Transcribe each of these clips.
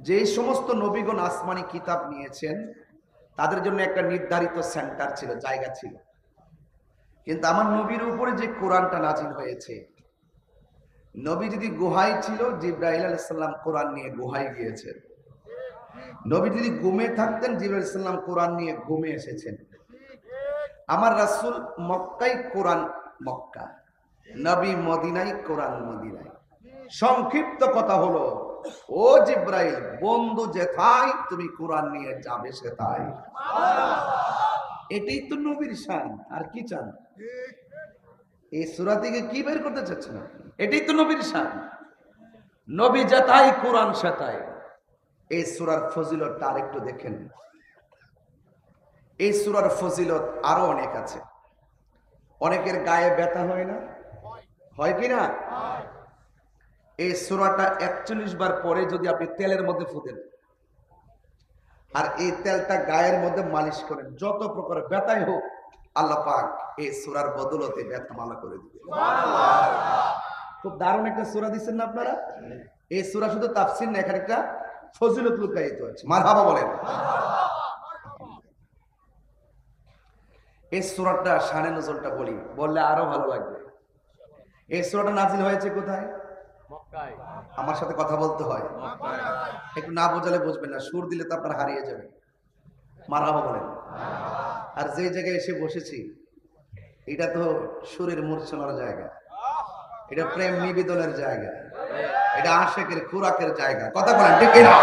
যে সমস্ত নবীগণ আসমানি কিতাব নিয়েছেন তাদের জন্য একটা নির্ধারিত সেন্টার ছিল, জায়গা ছিল। কিন্তু আমার নবীর উপরে যে কোরআনটা নাজিল হয়েছে, নবী যদি গুহায় ছিল, জিবরাইল আলাইহিস সালাম কোরআন নিয়ে গুহায় গিয়েছেন। নবী যদি ঘুমে থাকতেন, জিবরাইল আলাইহিস সালাম কোরআন নিয়ে ঘুমে এসেছেন। আমার রাসূল মক্কায়, কোরআন মক্কা, নবী মদিনায়, কোরআন মদিনায়। সংক্ষিপ্ত কথা হলো, ও জিবরাইল, বন্ধু যেথায় তুমি কোরআন নিয়ে যাবে সেথায়। এটাই তো নবীর শান, আর কি চান? এই সূরা থেকে কি বের করতে চাচ্ছেন আপনি? এটাই তো নবীর শান। নবী যেথায় কোরআন সেথায়। এই সূরার ফজিলতটা আরেকটু দেখেন। এই সূরার ফজিলত আরো অনেক আছে। অনেকের গায়ে ব্যথা হয় না? হয় কি না? এই সূরাটা 41 বার পরে যদি আপনি তেলের মধ্যে ফুদেন আর এই তেলটা গায়ের মধ্যে মালিশ করেন, যত প্রকার ব্যথাই হোক, আল্লাহ পাক এই সূরার বদলতে ব্যথা ভালো করে দিবে। খুব দারুণ একটা সূরা দিচ্ছেন না আপনারা? এই সূরা শুধু তাফসীর না, এখানে একটা ফজিলত লুকায়িত আছে। মারহাবা বলেন। এই সূরাটা শানে নজলটা বললে আরো ভালো লাগবে। এই সূরাটা নাজিল হয়েছে কোথায়? মক্কায়। আমার সাথে কথা বলতে হয়, একটু না বোঝালে বুঝবেন না, সুর দিলে তো আপনারা হারিয়ে যাবে। মারহাবা বলেন। আর যে জায়গায় এসে বসেছি, এটা তো সুরের মূর্ছনার জায়গা, এটা প্রেম নিবেদনের জায়গা, এটা আশেকের খুরাকের জায়গা। কথা বলেন ঠিক না?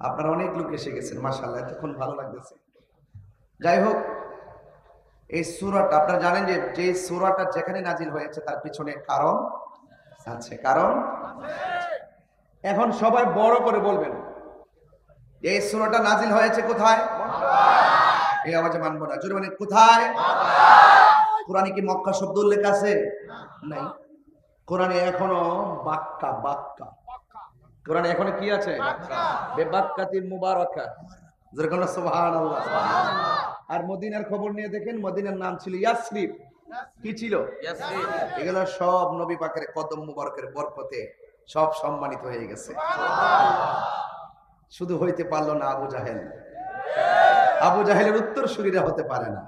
আপনারা অনেক লোক এসে গেছেন, মাশাআল্লাহ, এতক্ষণ ভালো লাগতেছে। যাই হোক, এই সূরাটা আপনারা জানেন যে সূরাটা যেখানে নাজিল হয়েছে তার পিছনে কারণ আছে। কারণ এখন সবাই বড় করে বলবেন, এই সূরাটা নাজিল হয়েছে কোথায়? এই আওয়াজে মানবো না, জোরে বলেন কোথায়? কোরআনে কি মক্কা শব্দ উল্লেখ আছে? নাই। কোরআনে এখনো বাক্কা, কোরআনে এখনো কি আছে? বেবাক্কাতিন মুবারাকা। জোরে বলেন সুবহানাল্লাহ। আর মদিনার খবর নিয়ে দেখেন, মদিনার নাম ছিল ইয়াসরিব। কি ছিল? ইয়াসরিব। এগুলো সব নবী পাকের কদম মুবারকের বরকতে সব সম্মানিত হয়ে গেছে। শুধু হইতে পারলো না আবু জাহেল। আবু জাহেলের উত্তরসূরিরা হতে পারে না।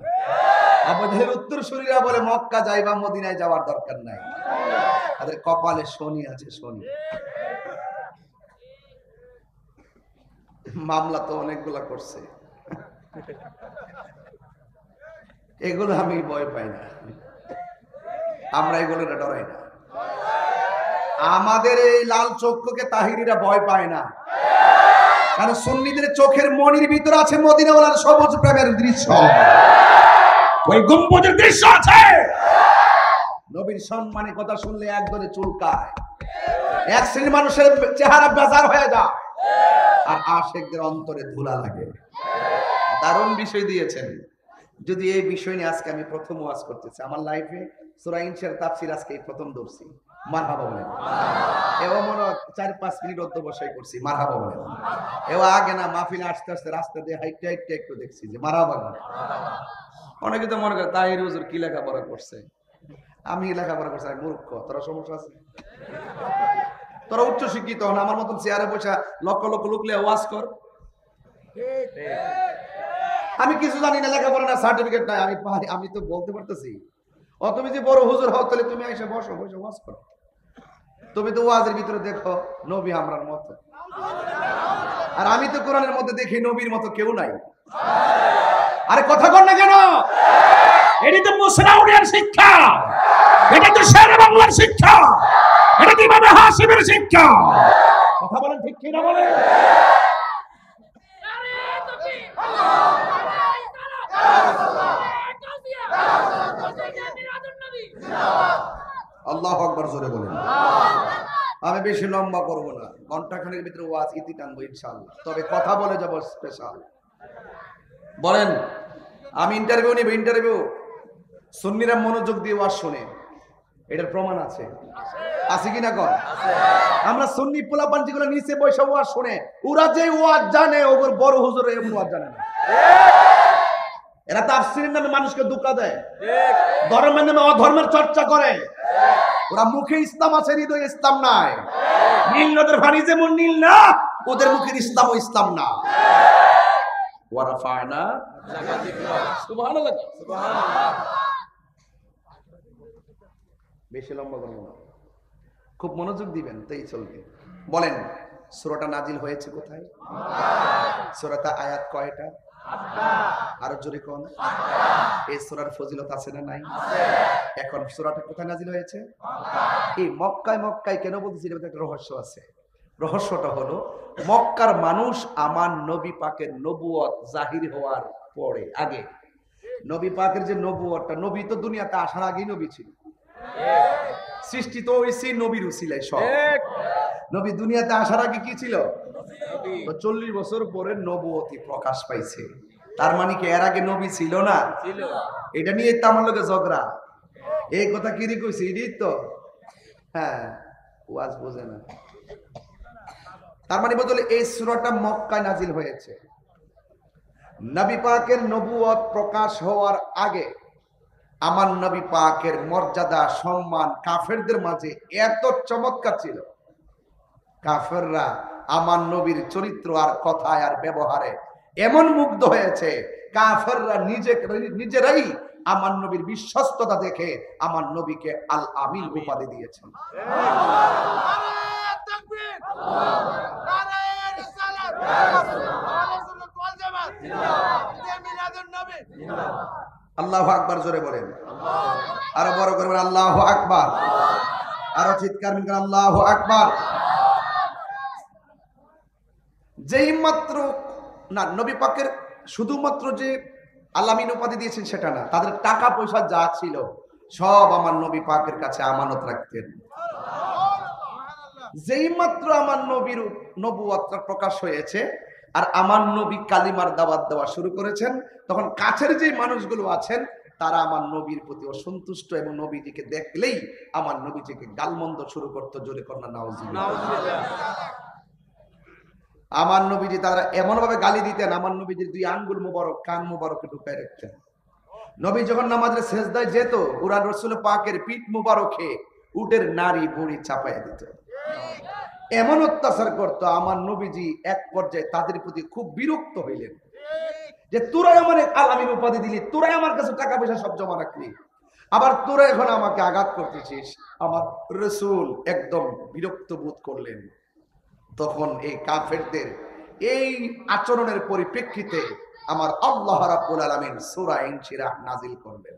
আবু জাহেলের উত্তরসূরিরা বলে মক্কা যাইবা, মদিনায় যাওয়ার দরকার নাই, তাদের কপালে শনি আছে, শনি। মামলা তো অনেকগুলা করছে, এগুলো আমি ভয় পাই না, আমরা এগুলো ডরাই না। আমাদের এই লাল চক্ষুকে তাহিরিরা ভয় পায় না, কারণ সুন্নিদের চোখের মনির ভিতরে আছে মদিনাওয়ালার সবুজ প্রেমের দৃশ্য, ওই গম্বুজের দৃশ্য আছে। নবীর সম্মানের কথা শুনলে একদলে চুলকায়, এক শ্রেণীর মানুষের চেহারা বেজার হয়ে যায়, আর আশিকদের অন্তরে ধুলা লাগে। দারুণ বিষয় দিয়েছেন। যদি এই বিষয় নিয়ে আজকে আমি প্রথম ওয়াজ করতেছি আমার লাইফে, সূরা ইনশার তাফসীর আজকে প্রথম ধরছি। মারহাবা বলেন। এও মনে 4-5 মিনিট অধ্যবসায় করছি। মারহাবা বলেন। এও আগে না, মাহফিলে আস্তে আস্তে রাস্তা দিয়ে হাইটে একটু দেখছি যে মারহাবা বলেন। অনেকে তো মনে করে তাহির হুজুর কি লেখাপড়া করছে। আমি লেখাপড়া করছি, আমি মূর্খ। তোরা সমস্যা আছে? তোরা উচ্চ শিক্ষিত হন, আমার মতন চেয়ারে বসে লক্ষ লক্ষ লোক লিয়ে ওয়াজ কর। আমি কিছু জানি না, লেখাপড়া না, সার্টিফিকেট নাই, আমি তো বলতে পারতেছি। ও তুমি যে বড় হুজুর হও, তাহলে তুমি এসে বসে ওয়াজ করো। তুমি তো ওয়াজের ভিতরে দেখো নবী আমরার মতো, আর আমি তো কোরআনের মধ্যে দেখি নবীর মতো কেউ নাই। আরে কথা কর না কেন? এটি তো মুসনাউরিয়ার শিক্ষা, এটা তো শের বাংলার শিক্ষা, এটা তো ইমাম হাশিমের শিক্ষা। কথা বলেন ঠিক কি না বলেন? আল্লাহু আকবার, জোরে বলেন। আমি বেশি লম্বা করব না, ঘন্টাখানেক ভিতরে ওয়াজ ইতি টানবো ইনশাআল্লাহ। তবে কথা বলে যাব স্পেশাল। বলেন, আমি ইন্টারভিউ নিব, ইন্টারভিউ। সুন্নিরা মনোযোগ দিয়ে ওয়াজ শুনে, এটার প্রমাণ আছে, আছে কি না? কর আমরা সুন্নি পোলাপান যেগুলো নিচে বসে ওয়াজ শুনে, ওরা যে ওয়াজ জানে, ওগর বড় হুজুর এমন ওয়াজ জানে না। এরা তাফসীরের নামে মানুষকে ধোঁকা দেয়, ধর্মের নামে অধর্মের চর্চা করে। ওরা মুখে ইসলাম আছে, হৃদয়ে ইসলাম নাই। নীল নদের পানি যেমন নীল না, ওদের মুখের ইসলাম ও ইসলাম না। ওয়ারাফানা সুবহানাল্লাহ। বেশি লম্বা করব না, খুব মনোযোগ দিবেন, তাই চলবে। বলেন সূরাটা নাজিল হয়েছে কোথায়? সূরাটা আয়াত কয়টা? আরো জোরে কোন? এই সূরার ফজিলত আছে না নাই? এখন সূরাটা কোথায় নাজিল হয়েছে? এই মক্কায়। মক্কায় কেন বলছি? এটা একটা রহস্য আছে। রহস্যটা হলো মক্কার মানুষ আমার নবী পাকের নবুয়ত জাহির হওয়ার পরে, আগে নবী পাকের যে নবুয়তটা, নবী তো দুনিয়াতে আসার আগেই নবী ছিল। সৃষ্টি তো হইছে নবীর উসিলায় সব। নবী দুনিয়াতে আসার আগে কি ছিল? তো 40 বছর পরে নবুয়তি প্রকাশ পাইছে। তার মানে কি এর আগে নবী ছিল না? এটা নিয়ে তো আমার লোকে ঝগড়া। এই কথা কি রে কইছি? এটাই তো, হ্যাঁ, ওয়াজ বোঝে না। তার মানে বদলে এই সূরাটা মক্কায় নাজিল হয়েছে। নবী পাকের নবুয়ত প্রকাশ হওয়ার আগে আমার নবী পাকের মর্যাদা সম্মান কাফেরদের মাঝে এত চমৎকার ছিল, কাফেররা আমার নবীর চরিত্র আর কথায় আর ব্যবহারে এমন মুগ্ধ হয়েছে, কাফেররা নিজেরাই আমার নবীর বিশ্বস্ততা দেখে আমার নবীকে আল আমিন উপাধি দিয়েছেন। আল্লাহু আকবার, জোরে বলেন, আরো বড় করে বলেন আল্লাহু আকবার, আরো চিৎকার করেন আল্লাহু আকবার। যেই মাত্র না নবী পাকের শুধুমাত্র যে আলামিন উপাধি দিয়েছেন সেটা না, তাদের টাকা পয়সা যা ছিল সব আমার নবী পাকের কাছে আমানত রাখতেন। যেই মাত্র আমার নবীর নবুয়তটা প্রকাশ হয়েছে আর আমার নবী কালিমার দাওয়াত দেওয়া শুরু করেছেন, তখন কাছের যে মানুষগুলো আছেন তারা আমার নবীর প্রতি অসন্তুষ্ট এবং নবীজিকে দেখলেই আমার নবীজিকে গালমন্দ শুরু করতো। জোরে কন্যা নাউজুবিল্লাহ। আমার নবীজি তারা এমন ভাবে গালি দিতেন, আমার নবীজির 2 আঙ্গুল মুবারক কান মুবারকে ঢুকায় রাখতেন। নবী যখন নামাজের সেজদায় যেত, কুরআন রাসূল পাকের পিঠ মুবারকে উটের নাড়ি বুড়ি চাপায় দিত। এমন অত্যাচার করত, আমার নবীজি এক পর্যায়ে তাদের প্রতি খুব বিরক্ত হইলেন যে তোরাই আমার আলামিন উপাধি দিলি, তোরাই আমার কাছে টাকা পয়সা সব জমা রাখলি, আবার তোরা এখন আমাকে আঘাত করতেছিস। আমার রাসূল একদম বিরক্ত বোধ করলেন। তখন এই কাফেরদের এই আচরণের পরিপ্রেক্ষিতে আমার আল্লাহ রাব্বুল আলামিন সূরা ইনশিরাহ নাজিল করলেন।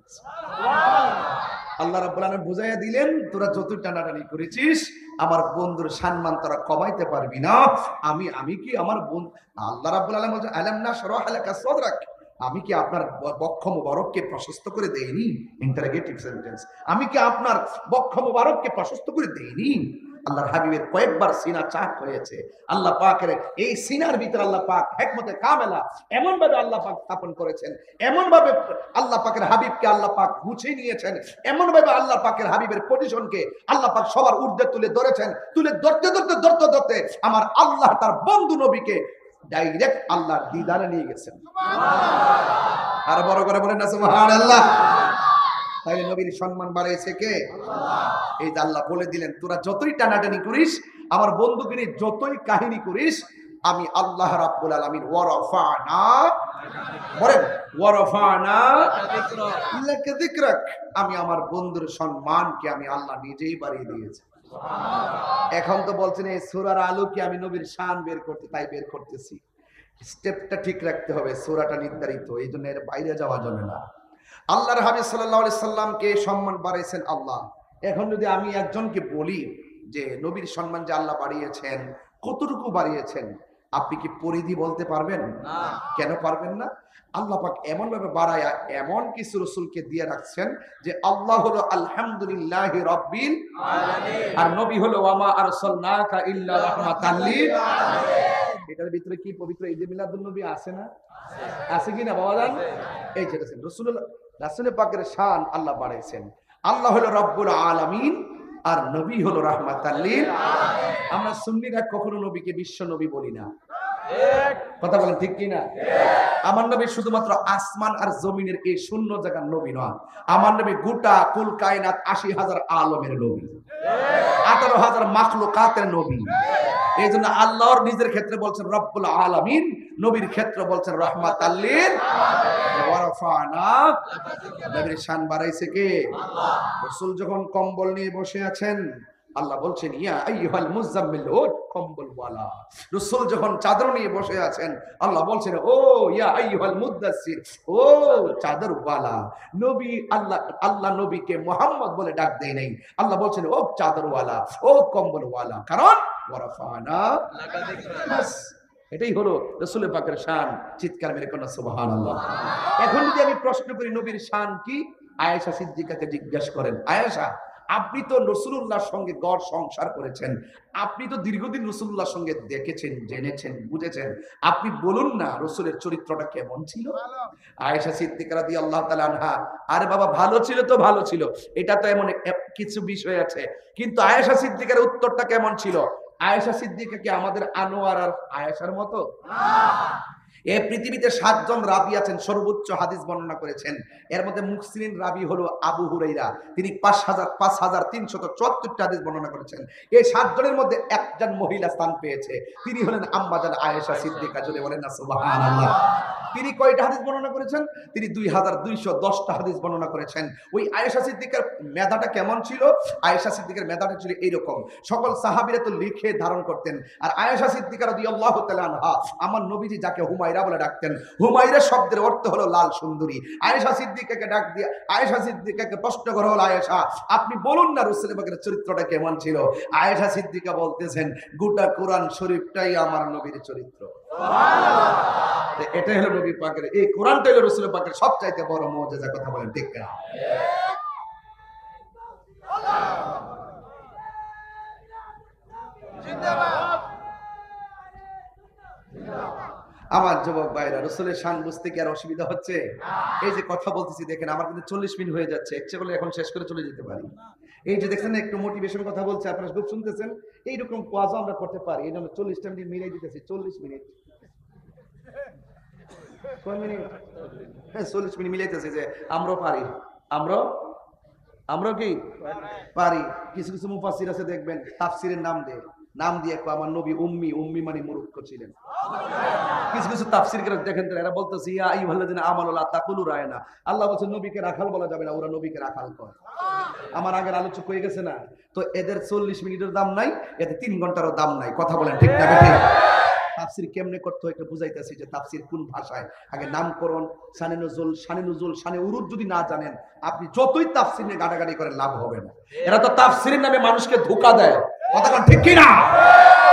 আল্লাহ রাব্বুল আলামিন বুঝাইয়া দিলেন, তোরা যত টানাটানি করেছিস আমার বন্ধুর সম্মান তোরা কমাইতে পারবি না। আমি কি আমার বন্ধু, আল্লাহ রাব্বুল আলামিন বলেন আলাম নাশরাহ লাকা সাদরাক, আমি কি আপনার বক্ষ মুবারককে প্রশস্ত করে দেইনি? ইন্টারোগেটিভ সেন্টেন্স, আমি কি আপনার বক্ষ মুবারককে প্রশস্ত করে দেইনি? আল্লাহর হাবিবের কয়েকবার সিনা চাক হয়েছে। আল্লাহ পাকের এই সিনার ভিতরে আল্লাহ পাক হিকমতে কামেলা এমন ভাবে আল্লাহ পাক স্থাপন করেছেন, এমন ভাবে আল্লাহ পাকের হাবিবকে আল্লাহ পাক গুছিয়ে নিয়েছেন, এমন ভাবে আল্লাহ পাকের হাবিবের পজিশনকে আল্লাহ পাক সবার ঊর্ধ্বে তুলে ধরেছেন। তুলে ধরতে আমার আল্লাহ তার বন্ধু নবীকে ডাইরেক্ট আল্লাহর দিদারে নিয়ে গেছেন। সুবহানাল্লাহ। আর বড় করে বলেন না সুবহানাল্লাহ। তাই নবীর সম্মান বাড়াইছে কে? এই যে আল্লাহ বলে দিলেন, তোরা যতই টানাটানি করিস আমার বন্ধুকে নিয়ে যতই কাহিনী করিস, আমি আল্লাহ রাব্বুল আলামিন ওয়ারাফানা, বলেন ওয়ারাফানা লাকা যিকরাক, আমি আমার বন্ধুর সম্মানকে আমি আল্লাহ নিজেই বাড়িয়ে দিয়েছি। এখন তো বলছেন এই সূরার আলোকে আমি নবীর শান বের করতে, তাই বের করতেছি। স্টেপটা ঠিক রাখতে হবে, সূরাটা নির্ধারিত, এই জন্য এর বাইরে যাওয়া যাবে না। আল্লাহর হাবিব সাল্লাল্লাহু আলাইহি সাল্লামকে সম্মান বাড়াইছেন আল্লাহ। এখন যদি আমি একজনকে বলি যে নবীর সম্মান যে আল্লাহ বাড়িয়েছেন, কতটুকু বাড়িয়েছেন, আপনি কি পরিধি বলতে পারবেন? না। কেন পারবেন না? আল্লাহ পাক এমন ভাবে বাড়ায়া এমন কিছু রাসূলকে দিয়ে রাখছেন যে আল্লাহ হলো আলহামদুলিল্লাহি রাব্বিল আলামিন, আর নবী হলো ওয়ামা আরসালনাকা ইল্লা রাহমাতাল লিল আলামিন। এটার ভিতরে কি পবিত্র ঈদে মিলাদুন নবী আছে না? আছে কি না বাবা জান? এই যেটা রাসূল পাকের শান আল্লাহ বাড়াইছেন। আল্লাহ হলো রব্বুল আলামিন আর নবী হলো রাহমাতাল লিল আলামিন। আমরা সুন্নিরা কখনো নবীকে বিশ্ব নবী বলি না, কথা বলেন ঠিক কি না? আমার নবী শুধুমাত্র আসমান আর জমিনের এই শূন্য জায়গার নবী নয়, আমার নবী গোটা কুল কায়নাত ৮০,০০০ আলমের নবী, ১৮,০০০ মাখলুকাতের নবী। এই জন্য আল্লাহর নিজের ক্ষেত্রে বলছেন রব্বুল আলামিন, নবীর ক্ষেত্রে বলছেন রাহমাতাল লিল ওয়ারাফানা। নবীর শান বাড়াইছে কে? আল্লাহ। রাসূল যখন কম্বল নিয়ে বসে আছেন, আল্লাহ বলছেন ইয়া আইয়ুহাল মুযাম্মিল, ও কম্বল ওয়ালা। রাসূল যখন চাদর নিয়ে বসে আছেন, আল্লাহ বলছেন ও ইয়া আইয়ুহাল মুদাসসির, ও চাদর ওয়ালা। নবী আল্লাহ নবীকে মুহাম্মদ বলে ডাক দেয় নাই, আল্লাহ বলছেন ও চাদর ওয়ালা, ও কম্বল ওয়ালা, কারণ ওয়ারাফানা লাকা যিকরা। এটাই হলো রাসূলের পাকের শান। চিৎকার মেরে কোন সুবহানাল্লাহ। এখন যদি আমি প্রশ্ন করি নবীর শান কি, আয়েশা সিদ্দিকাকে জিজ্ঞাসা করেন, আয়েশা আপনি তো রাসূলুল্লাহর সঙ্গে গড় সংসার করেছেন, আপনি তো দীর্ঘদিন রাসূলুল্লাহর সঙ্গে দেখেছেন, জেনেছেন, বুঝেছেন, আপনি বলুন না রাসূলের চরিত্রটা কেমন ছিল? আয়েশা সিদ্দিকা রাদিয়াল্লাহু তাআলা আনহা, আরে বাবা ভালো ছিল তো ভালো ছিল, এটা তো এমন কিছু বিষয় আছে, কিন্তু আয়েশা সিদ্দিকার উত্তরটা কেমন ছিল? আয়েশা সিদ্দিকা কি আমাদের আনোয়ার আর আয়েশার মতো? এই পৃথিবীতে ৭ জন রাবী আছেন, সর্বোচ্চ হাদিস বর্ণনা করেছেন। এর মধ্যে মুহসিন রাবী হলো আবু হুরাইরা, তিনি ৫,৩৭৪টা হাদিস বর্ণনা করেছেন। এই ৭ জনের মধ্যে একজন মহিলা স্থান পেয়েছে, তিনি হলেন আম্মা জান আয়েশা সিদ্দিকা। জোরে বলেন না সুবহানাল্লাহ। তিনি কয়টা হাদিস বর্ণনা করেছেন? তিনি ২,২১০টা হাদিস বর্ণনা করেছেন। ওই আয়েশা সিদ্দিকার মেধাটা কেমন ছিল? আয়েশা সিদ্দিকার মেধাটা ছিল এইরকম, সকল সাহাবীরা তো লিখে ধারণ করতেন, আর আয়েশা সিদ্দিকা রাদিয়াল্লাহু তাআলা আনহা, আমার নবীজি যাকে হুমায়রা বলে ডাকতেন, হুমায়রা শব্দের অর্থ হলো লাল সুন্দরী। আয়েশা সিদ্দিকাকে ডাক দিয়ে আয়েশা সিদ্দিকাকে প্রশ্ন করা হলো, আয়েশা আপনি বলুন না রাসূল পাকের চরিত্রটা কেমন ছিল? আয়েশা সিদ্দিকা বলতেছেন গোটা কোরআন শরীফটাই আমার নবীর চরিত্র। সুবহানাল্লাহ। এটা হলো নবী পাকের, এই কোরআনটা হলো রাসূল পাকের সবচাইতে বড় মুজিজা। কথা বলেন ঠিক না? জিন্দাবাদ। আমার যুবক ভাইরা, রাসূলের শান বুঝতে কি আর অসুবিধা হচ্ছে? এই যে কথা বলতেছি দেখেন, আমার কিন্তু 40 মিনিট হয়ে যাচ্ছে, ইচ্ছে করলে এখন শেষ করে চলে যেতে পারি। এই যে দেখছেন একটু মোটিভেশন কথা বলছে, আপনারা খুব শুনতেছেন, এইরকম ওয়াজ আমরা করতে পারি। এই জন্য 40টা মিনিট মিলাই দিতেছি। 40 মিনিট, কয় মিনিট? হ্যাঁ 40 মিনিট মিলাইতেছি যে আমরাও পারি, আমরাও কি পারি। কিছু কিছু মুফাসসির আছে দেখবেন তাফসীরের নাম দিয়ে আমার নবী উম্মি মানে মূর্খ ছিলেন। কিছু কিছু তাফসীর করে দেখেন তো, এরা বলতেছে ইয়া আইয়ুহাল্লাযিনা আমানু লা তাকুলু রায়না, আল্লাহ বলেন নবীকে রাখাল বলা যাবে না, ওরা নবীকে রাখাল কয়। আমার আগের আলোচক হয়ে গেছে না, তো এদের 40 মিনিটের দাম নাই, এতে 3 ঘন্টারও দাম নাই। কথা বলেন ঠিক না ঠিক? তাফসীর কেমনে করতে হয় এটা বুঝাইতেছি, যে তাফসীর কোন ভাষায়, আগে নামকরণ, শানে নুজুল, শানে উরুদ যদি না জানেন, আপনি যতই তাফসীর নিয়ে গাড়াগাড়ি করেন লাভ হবে না। এরা তো তাফসীরের নামে মানুষকে ধোঁকা দেয়। কথা বলেন ঠিক কি না?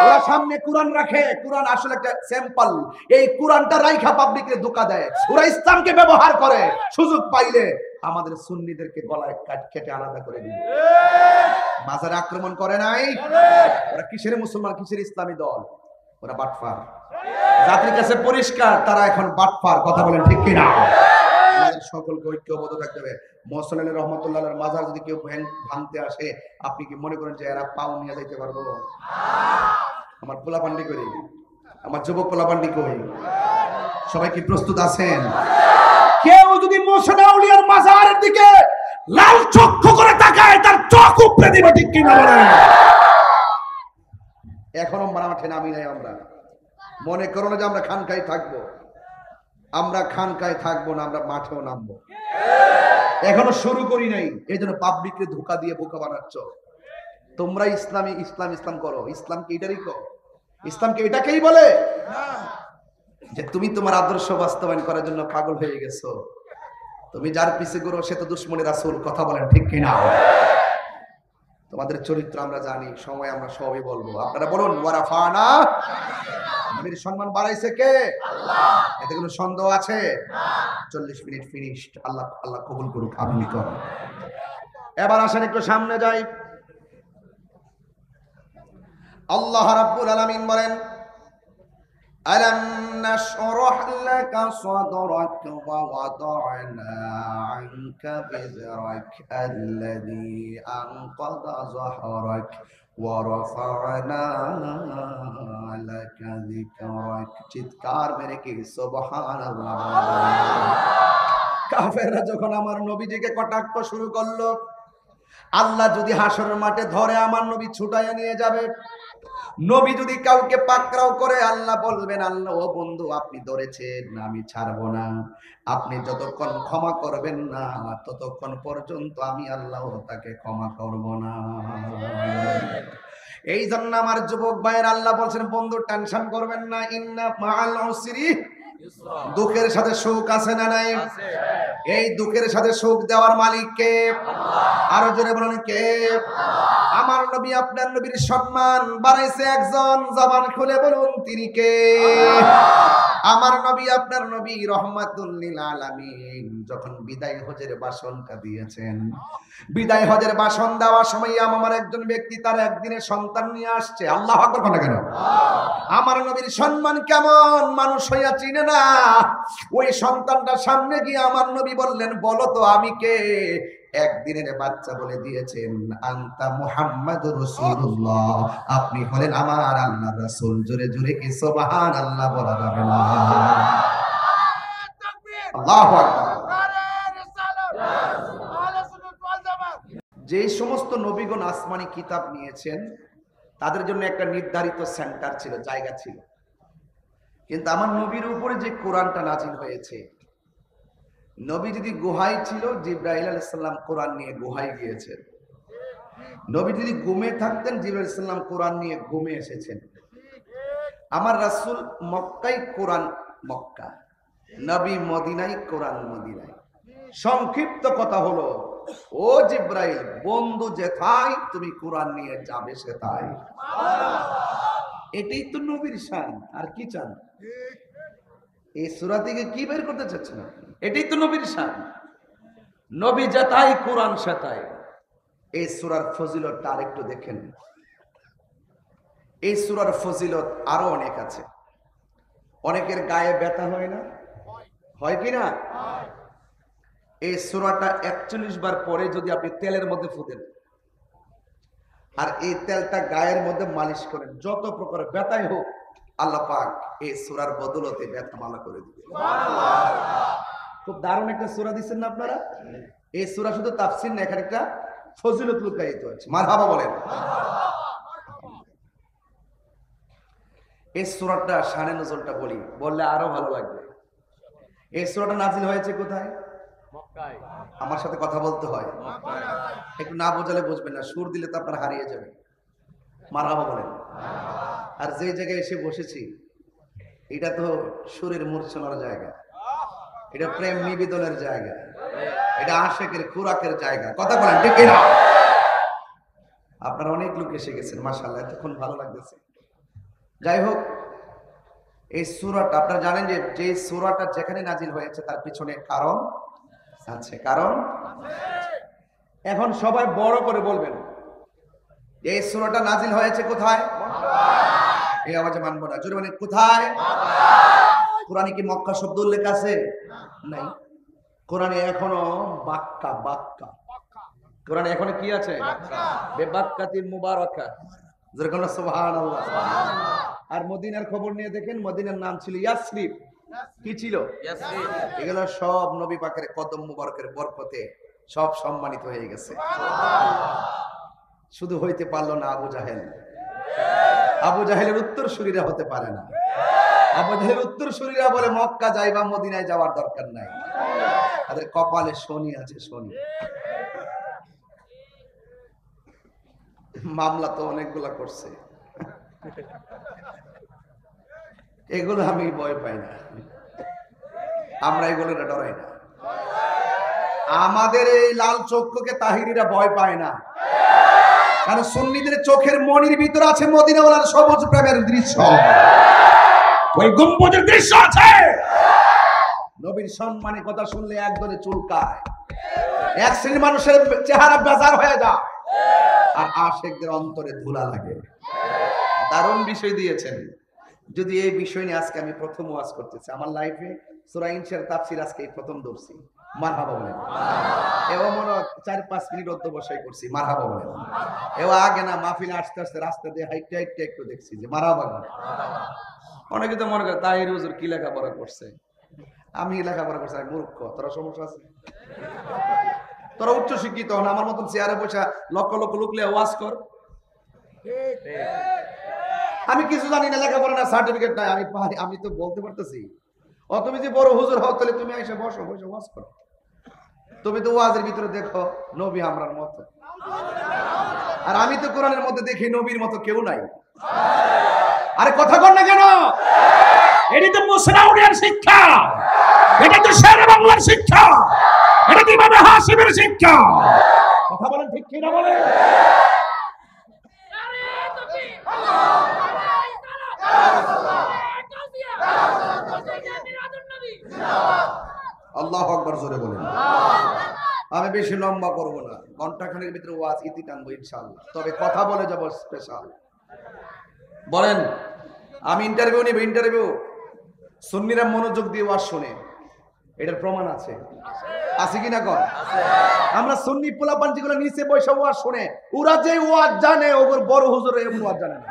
ওরা সামনে কোরআন রাখে, কোরআন আসলে একটা স্যাম্পল, এই কোরআনটা রাইখা পাবলিককে ধোঁকা দেয়। ওরা ইসলামকে ব্যবহার করে, সুযোগ পাইলে আমাদের সুন্নিদেরকে গলায় কেটে আলাদা করে দিবে। মাজারে আক্রমণ করে নাই? ওরা কিসের মুসলমান, কিসের ইসলামী দল? ওরা বাটফার। জাতির কাছে পরিষ্কার, তারা এখন বাটফার। কথা বলেন ঠিক কি না? আমাদের সকলকে ঐক্যবদ্ধ থাকতে হবে। মোহসেন আলী রহমাতুল্লাহর মাজার যদি কেউ ভাঙতে আসে, আপনি কি মনে করেন যে এরা পাও নিয়ে যাইতে পারবো? আমার পোলাপান্ডি করি, আমার যুবক পোলাপান্ডি করি, সবাই কি প্রস্তুত আছেন? কেউ যদি মোহসেন আউলিয়ার মাজারের দিকে লাল চক্ষু করে তাকায়, তার চোখ উপড়ে দিবে। ঠিক কি না বলেন? এখনো মাঠে নামি নাই। আমরা মনে করো না যে আমরা খানকায় থাকবো, আমরা খানকায় থাকবো না, আমরা মাঠেও নামবো। এখনো শুরু করি নাই, এই জন্য পাবলিককে ধোঁকা দিয়ে বোকা বানাচ্ছ। তোমরা ইসলাম করো, ইসলামকে এটারই করো, ইসলামকে এটাকেই বলে যে তুমি তোমার আদর্শ বাস্তবায়ন করার জন্য পাগল হয়ে গেছো। তুমি যার পিছে ঘুরো সে তো দুশমনে রাসূল। কথা বলেন ঠিক কিনা? তোমাদের চরিত্র আমরা জানি, সময় আমরা সবই বলবো। আপনারা বলুন ওয়ারাফানা। নবীর সম্মান বাড়াইছে কে? আল্লাহ। এতে কোনো সন্দেহ আছে? না। 40 মিনিট ফিনিশড। আল্লাহ কবুল করুক। আমিন করুন। এবার আসেন একটু সামনে যাই। আল্লাহ রাব্বুল আলামিন বলেন ألم نشرح لك صدرك ووضعنا عنك وزرك الذي أنقض ظهرك ওয়া রাফা'না লাকা যিকরাক। চিৎকার মেরে কি সুবহানাল্লাহ। কাফেররা যখন আমার নবীজিকে কটাক্ষ শুরু করলো, আল্লাহ যদি হাসরের মাঠে ধরে আমার নবী ছুটাইয়া নিয়ে যাবে। নবী যদি কাউকে পাকড়াও করে আল্লাহ বলবেন, আল্লাহ ও বন্ধু আপনি ধরেছেন, আমি ছাড়বো না। আপনি যতক্ষণ ক্ষমা করবেন না ততক্ষণ পর্যন্ত আমি আল্লাহ তাকে ক্ষমা করব না। এই জন্য আমার যুবক ভাইয়ের আল্লাহ বলছেন, বন্ধু টেনশন করবেন না, ইন্না মাআল উসরি, দুঃখের সাথে সুখ আছে না নাই? এই দুঃখের সাথে সুখ দেওয়ার মালিক কে? আরো জোরে বলুন কে? আমার নবী আপনার নবীর সম্মান বাড়াইছে একজন, জবান খুলে বলুন তিনি কে? আমার নবী আপনার নবী রহমাতুল লিল আলামিন যখন বিদায় হজের ভাষণটা দিয়েছেন, বিদায় হজের ভাষণ দেওয়ার সময় আমার একজন ব্যক্তি তার একদিনের সন্তান নিয়ে আসছে। আল্লাহু আকবার বলে কেন? আমার নবীর সম্মান কেমন মানুষ হইয়া চিনে না। ওই সন্তানটা সামনে গিয়ে আমার নবী বললেন, বলো তো আমি কে? একদিনের বাচ্চা বলে দিয়েছেন, আনতা মুহাম্মাদুর রাসূলুল্লাহ, আপনি হলেন আমার আল্লাহর রাসূল। জোরে জোরে কি সুবহানাল্লাহ বলা যাবে না? আল্লাহু আকবার। যে সমস্ত নবীগণ আসমানি কিতাব নিয়েছেন তাদের জন্য একটা নির্ধারিত সেন্টার ছিল, জায়গা ছিল। কিন্তু আমার নবীর উপরে যে কোরআনটা নাজিল হয়েছে, নবী যদি গুহায় ছিল, জিবরাইল আলাইহিস সালাম কোরআন নিয়ে গুহায় গিয়েছেন। নবী যদি ঘুমে থাকতেন, জিবরাইল আলাইহিস সালাম কোরআন নিয়ে ঘুমে এসেছেন। আমার রাসূল মক্কায়, কোরআন মক্কা, নবী মদিনায়, কোরআন মদিনায়। সংক্ষিপ্ত কথা হলো, ও জিবরাইল, বন্ধু যেথায় তুমি কোরআন নিয়ে যাবে সেথায়। এটাই তো নবীর শান, আর কি চান? এই সূরা থেকে কি বের করতে চাচ্ছেন আপনি? এটাই তো নবীর শান। নবী যেথায় কোরআন সেথায়। এই সূরার ফজিলতটা আরেকটু দেখেন। এই সূরার ফজিলত আরো অনেক আছে। অনেকের গায়ে ব্যথা হয় না? হয় কি না? এই সূরাটা 41 বার পরে যদি আপনি তেলের মধ্যে ফুদেন আর এই তেলটা গায়ের মধ্যে মালিশ করেন, যত প্রকার ব্যথাই হোক আল্লাহ পাক এই সূরার বদলতে ব্যথা ভালো করে দিবে। খুব দারুণ একটা সূরা দিচ্ছেন না আপনারা? এই সূরা শুধু তাফসীর না, এখানে একটা ফজিলত লুকায়িত আছে। মারহাবা বলেন। এই সূরাটা শানে নজলটা বললে আরো ভালো লাগবে। এই সূরাটা নাজিল হয়েছে কোথায়? মক্কায়। আমার সাথে কথা বলতে হয়, একটু না বোঝালে বুঝবেন না, সুর দিলে তো আপনারা হারিয়ে যাবে। মারহাবা বলেন। আর যে জায়গায় এসে বসেছি এটা তো সুরের মূর্ছনার জায়গা, এটা প্রেম নিবেদনের জায়গা, এটা আশেকের খুরাকের জায়গা। কথা বলেন ঠিক না? আপনারা অনেক লোক এসে গেছেন, মাশাআল্লাহ, এতক্ষণ ভালো লাগতেছে। যাই হোক, এই সূরাটা আপনারা জানেন যে সূরাটা যেখানে নাজিল হয়েছে তার পিছনে কারণ আছে। কারণ এখন সবাই বড় করে বলবেন, এই সূরাটা নাজিল হয়েছে কোথায়? এই আওয়াজে মানবো না, জোরে বলেন কোথায়? কোরআনে কি মক্কা শব্দ উল্লেখ আছে? নাই। কোরআনে এখনো বাক্কা, কোরআনে এখনো কি আছে? বেবাক্কাতিন মুবারাকা। জোরে বলেন সুবহানাল্লাহ। আর মদিনার খবর নিয়ে দেখেন, মদিনার নাম ছিল ইয়াসরিব। কি ছিল? ইয়াসরিব। এগুলো সব নবী পাকের কদম মুবারকের বরকতে সব সম্মানিত হয়ে গেছে। শুধু হইতে পারলো না আবু জাহেল। আবু জাহেলের উত্তর শরীরা হতে পারে না। আবু জাহেলের উত্তর শরীরা বলে মক্কা যাইবা, মদিনায় যাওয়ার দরকার নাই, তাদের কপালে শনি আছে। শনি মামলা তো অনেকগুলা করছে, এগুলো আমি ভয় পাই না, আমরা এগুলো ডরাই না। আমাদের এই লাল চক্ষুকে তাহিরিরা ভয় পায় না, কারণ সুন্নিদের চোখের মনির ভিতরে আছে মদিনাওয়ালার সবুজ প্রেমের দৃশ্য। ওই গম্বুজের দৃশ্য আছে। নবীর সম্মানের কথা শুনলে একদলে চুলকায়, এক শ্রেণীর মানুষের চেহারা বেজার হয়ে যায়, আর আশিকদের অন্তরে ধুলা লাগে। দারুণ বিষয় দিয়েছেন। যদি এই বিষয় নিয়ে আজকে আমি প্রথম ওয়াজ করতেছি আমার লাইফে, সূরা ইনশিরার তাফসীর আজকে প্রথম ধরছি। মারহাবা বলেন। এও মনে 4-5 মিনিট অধ্যবসায় করছি, মারহাবা বলেন। এও আগে না মাহফিলে আসতে আসতে রাস্তা দিয়ে হাইটে হাইটে একটু দেখছি যে মারহাবা বলেন। অনেকে তো মনে করে তাহির হুজুর কি লেখাপড়া করছে, আমি লেখাপড়া করছি, আমি মূর্খ। তোরা সমস্যা আছে, তোরা উচ্চ শিক্ষিত হন, আমার মতন চেয়ারে বসে লক্ষ লক্ষ লোক লিয়ে ওয়াজ কর। আমি কিছু জানি না, লেখাপড়া না, সার্টিফিকেট নাই, আমি তো বলতে পারতেছি। ও তুমি যে বড় হুজুর হও, তাহলে তুমি এসে বসো, বসে ওয়াজ করো। তুমি তো ওয়াজের ভিতরে দেখো নবী আমরার মতো, আর আমি তো কোরআনের মধ্যে দেখি নবীর মতো কেউ নাই। আরে কথা কর না কেন? এটি তো মুসলাউডিয়ার শিক্ষা, এটা তো শের বাংলার শিক্ষা, এটা তো ইমাম হাশিমের শিক্ষা। কথা বলেন ঠিক কি না বলেন? আল্লাহু আকবার, জোরে বলেন। আমি বেশি লম্বা করব না, ঘন্টাখানেক ভিতরে ওয়াজ ইতি টানবো ইনশাআল্লাহ। তবে কথা বলে যাব স্পেশাল। বলেন, আমি ইন্টারভিউ নিব, ইন্টারভিউ সুন্নিরা মনোযোগ দিয়ে ওয়াজ শুনে, এটার প্রমাণ আছে, আছে কি না কর? আমরা সুন্নি পোলাপান যেগুলো নিচে বসে ওয়াজ শুনে, ওরা যে ওয়াজ জানে ওগর বড় হুজুর এমন ওয়াজ জানে না।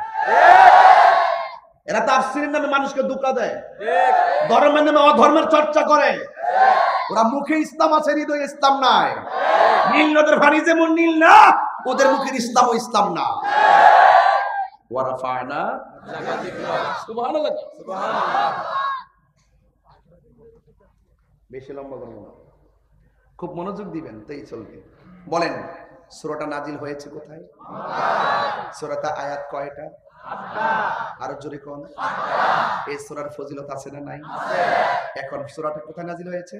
এরা তাফসীরের নামে মানুষকে ধোঁকা দেয়, ধর্মের নামে অধর্মের চর্চা করে। ওরা মুখে ইসলাম আছে, হৃদয়ে ইসলাম নাই। নীল নদের পানি যেমন নীল না, ওদের মুখের ইসলাম ও ইসলাম না। ওয়ারাফানা সুবহানাল্লাহ, সুবহানাল্লাহ। বেশি লম্বা করব না, খুব মনোযোগ দিবেন, তাই চলবে। বলেন, সূরাটা নাজিল হয়েছে কোথায়? সূরাতে আয়াত কয়টা? আরো জোরে কোন? এই সূরার ফজিলত আছে না নাই? এখন সূরাটা কোথায় নাজিল হয়েছে?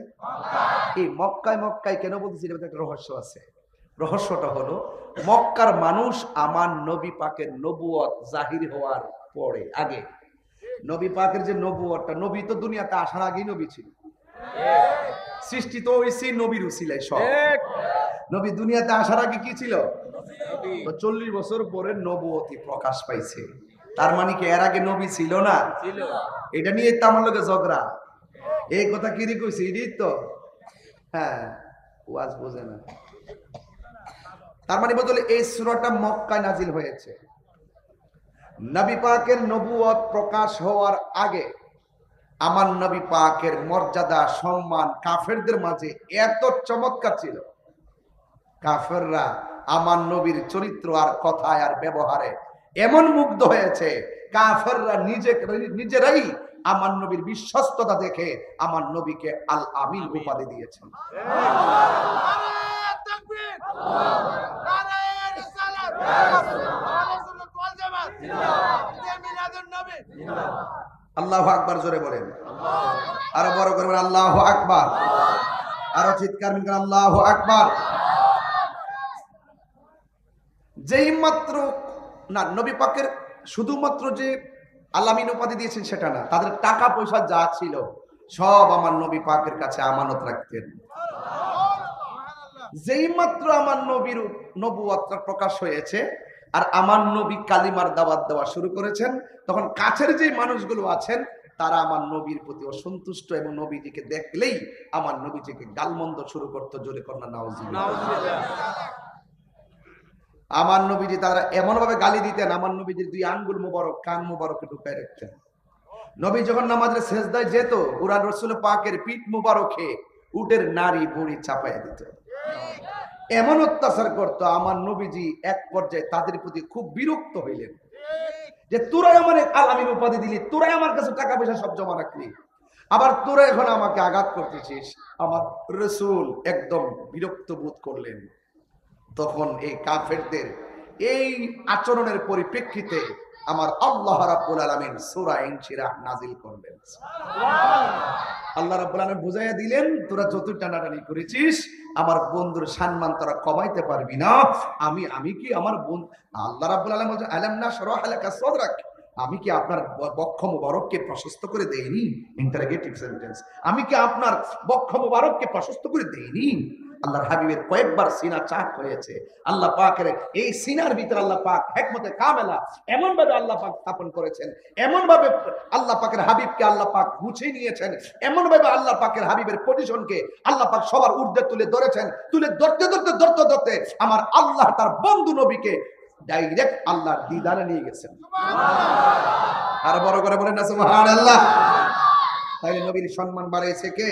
এই মক্কায়। মক্কায় কেন বলতেছি? এর একটা রহস্য আছে। রহস্যটা হলো, মক্কার মানুষ আমার নবী পাকের নবুয়ত জাহির হওয়ার পরে, আগে নবী পাকের যে নবুয়তটা, নবী তো দুনিয়াতে আসার আগেই নবী ছিল, সৃষ্টি তো হইছে নবীর উসিলায় সব। নবী দুনিয়াতে আসার আগে কি ছিল? তো 40 বছর পরে নবুয়তি প্রকাশ পাইছে। তার মানে কি এর আগে নবী ছিল না? এটা নিয়ে তো আমার লোকে ঝগড়া। এই কথা কি রে কইছি? এটাই তো, হ্যাঁ, ওয়াজ বোঝে না। তার মানে বদলে এই সূরাটা মক্কায় নাজিল হয়েছে। নবী পাকের নবুয়ত প্রকাশ হওয়ার আগে আমার নবী পাকের মর্যাদা সম্মান কাফেরদের মাঝে এত চমৎকার ছিল, কাফেররা আমার নবীর চরিত্র আর কথায় আর ব্যবহারে এমন মুগ্ধ হয়েছে, কাফেররা নিজেরাই আমার নবীর বিশ্বস্ততা দেখে আমার নবীকে আল আমিন উপাধি দিয়েছেন। আল্লাহু আকবার, জোরে বলেন। আরো বড় করে বলেন আল্লাহু আকবার। আরো চিৎকার করে আল্লাহু আকবার। যেই মাত্র না নবী পাকের শুধুমাত্র যে আলামিন উপাধি দিয়েছেন সেটা না, তাদের টাকা পয়সা যা ছিল সব আমার নবী পাকের কাছে আমানত রাখতেন। যেই মাত্র আমার নবীর নবুয়তটা প্রকাশ হয়েছে আর আমার নবী কালিমার দাওয়াত দেওয়া শুরু করেছেন, তখন কাছের যে মানুষগুলো আছেন তারা আমার নবীর প্রতি অসন্তুষ্ট এবং নবীজিকে দেখলেই আমার নবীজিকে গালমন্দ শুরু করতো। জোরে কন্যা নাউজুবিল্লাহ। আমার নবীজি তারা এমন ভাবে গালি দিতেন, আমার নবীজির 2 আঙ্গুল মুবারক কান মুবারকে ঢুকায় রাখতেন। নবী যখন নামাজের সেজদায় যেত, কুরআন রাসূল পাকের পিঠ মুবারকে উটের নাড়ি বুড়ি চাপায় দিত। এমন অত্যাচার করত, আমার নবীজি এক পর্যায়ে তাদের প্রতি খুব বিরক্ত হইলেন যে তোরাই আমার আলামিন উপাধি দিলি, তোরাই আমার কাছে টাকা পয়সা সব জমা রাখলি, আবার তোরা এখন আমাকে আঘাত করতেছিস। আমার রাসূল একদম বিরক্ত বোধ করলেন। তখন এই কাফেরদের এই আচরণের পরিপ্রেক্ষিতে আমার আল্লাহ রাব্বুল আলামিন সূরা ইনশিরাহ নাজিল করলেন। আল্লাহ রাব্বুল আলামিন বুঝাইয়া দিলেন, তোরা যত টানাটানি করেছিস আমার বন্ধুর সম্মান তোরা কমাইতে পারবি না। আমি কি আমার বন্ধু, আল্লাহ রাব্বুল আলামিন বলেন আলাম নাশরাহ লাকা সাদরাক, আমি কি আপনার বক্ষ মুবারককে প্রশস্ত করে দেইনি? Interrogative sentence. আমি কি আপনার বক্ষ মুবারককে প্রশস্ত করে দেইনি? আল্লাহর হাবিবের কয়েকবার সিনা চাক হয়েছে। আল্লাহ পাকের এই সিনার ভিতরে আল্লাহ পাক হিকমতে কামেলা এমন ভাবে আল্লাহ পাক স্থাপন করেছেন, এমন ভাবে আল্লাহ পাকের হাবিবকে আল্লাহ পাক গুছিয়ে নিয়েছেন, এমন ভাবে আল্লাহ পাকের হাবিবের পজিশনকে আল্লাহ পাক সবার ঊর্ধ্বে তুলে ধরেছেন। তুলে ধরতে আমার আল্লাহ তার বন্ধু নবীকে ডাইরেক্ট আল্লাহর দিদারে নিয়ে গেছেন। আর বড় করে বলেন না সুবহানাল্লাহ। তাইলে নবীর সম্মান বাড়াইছে কে?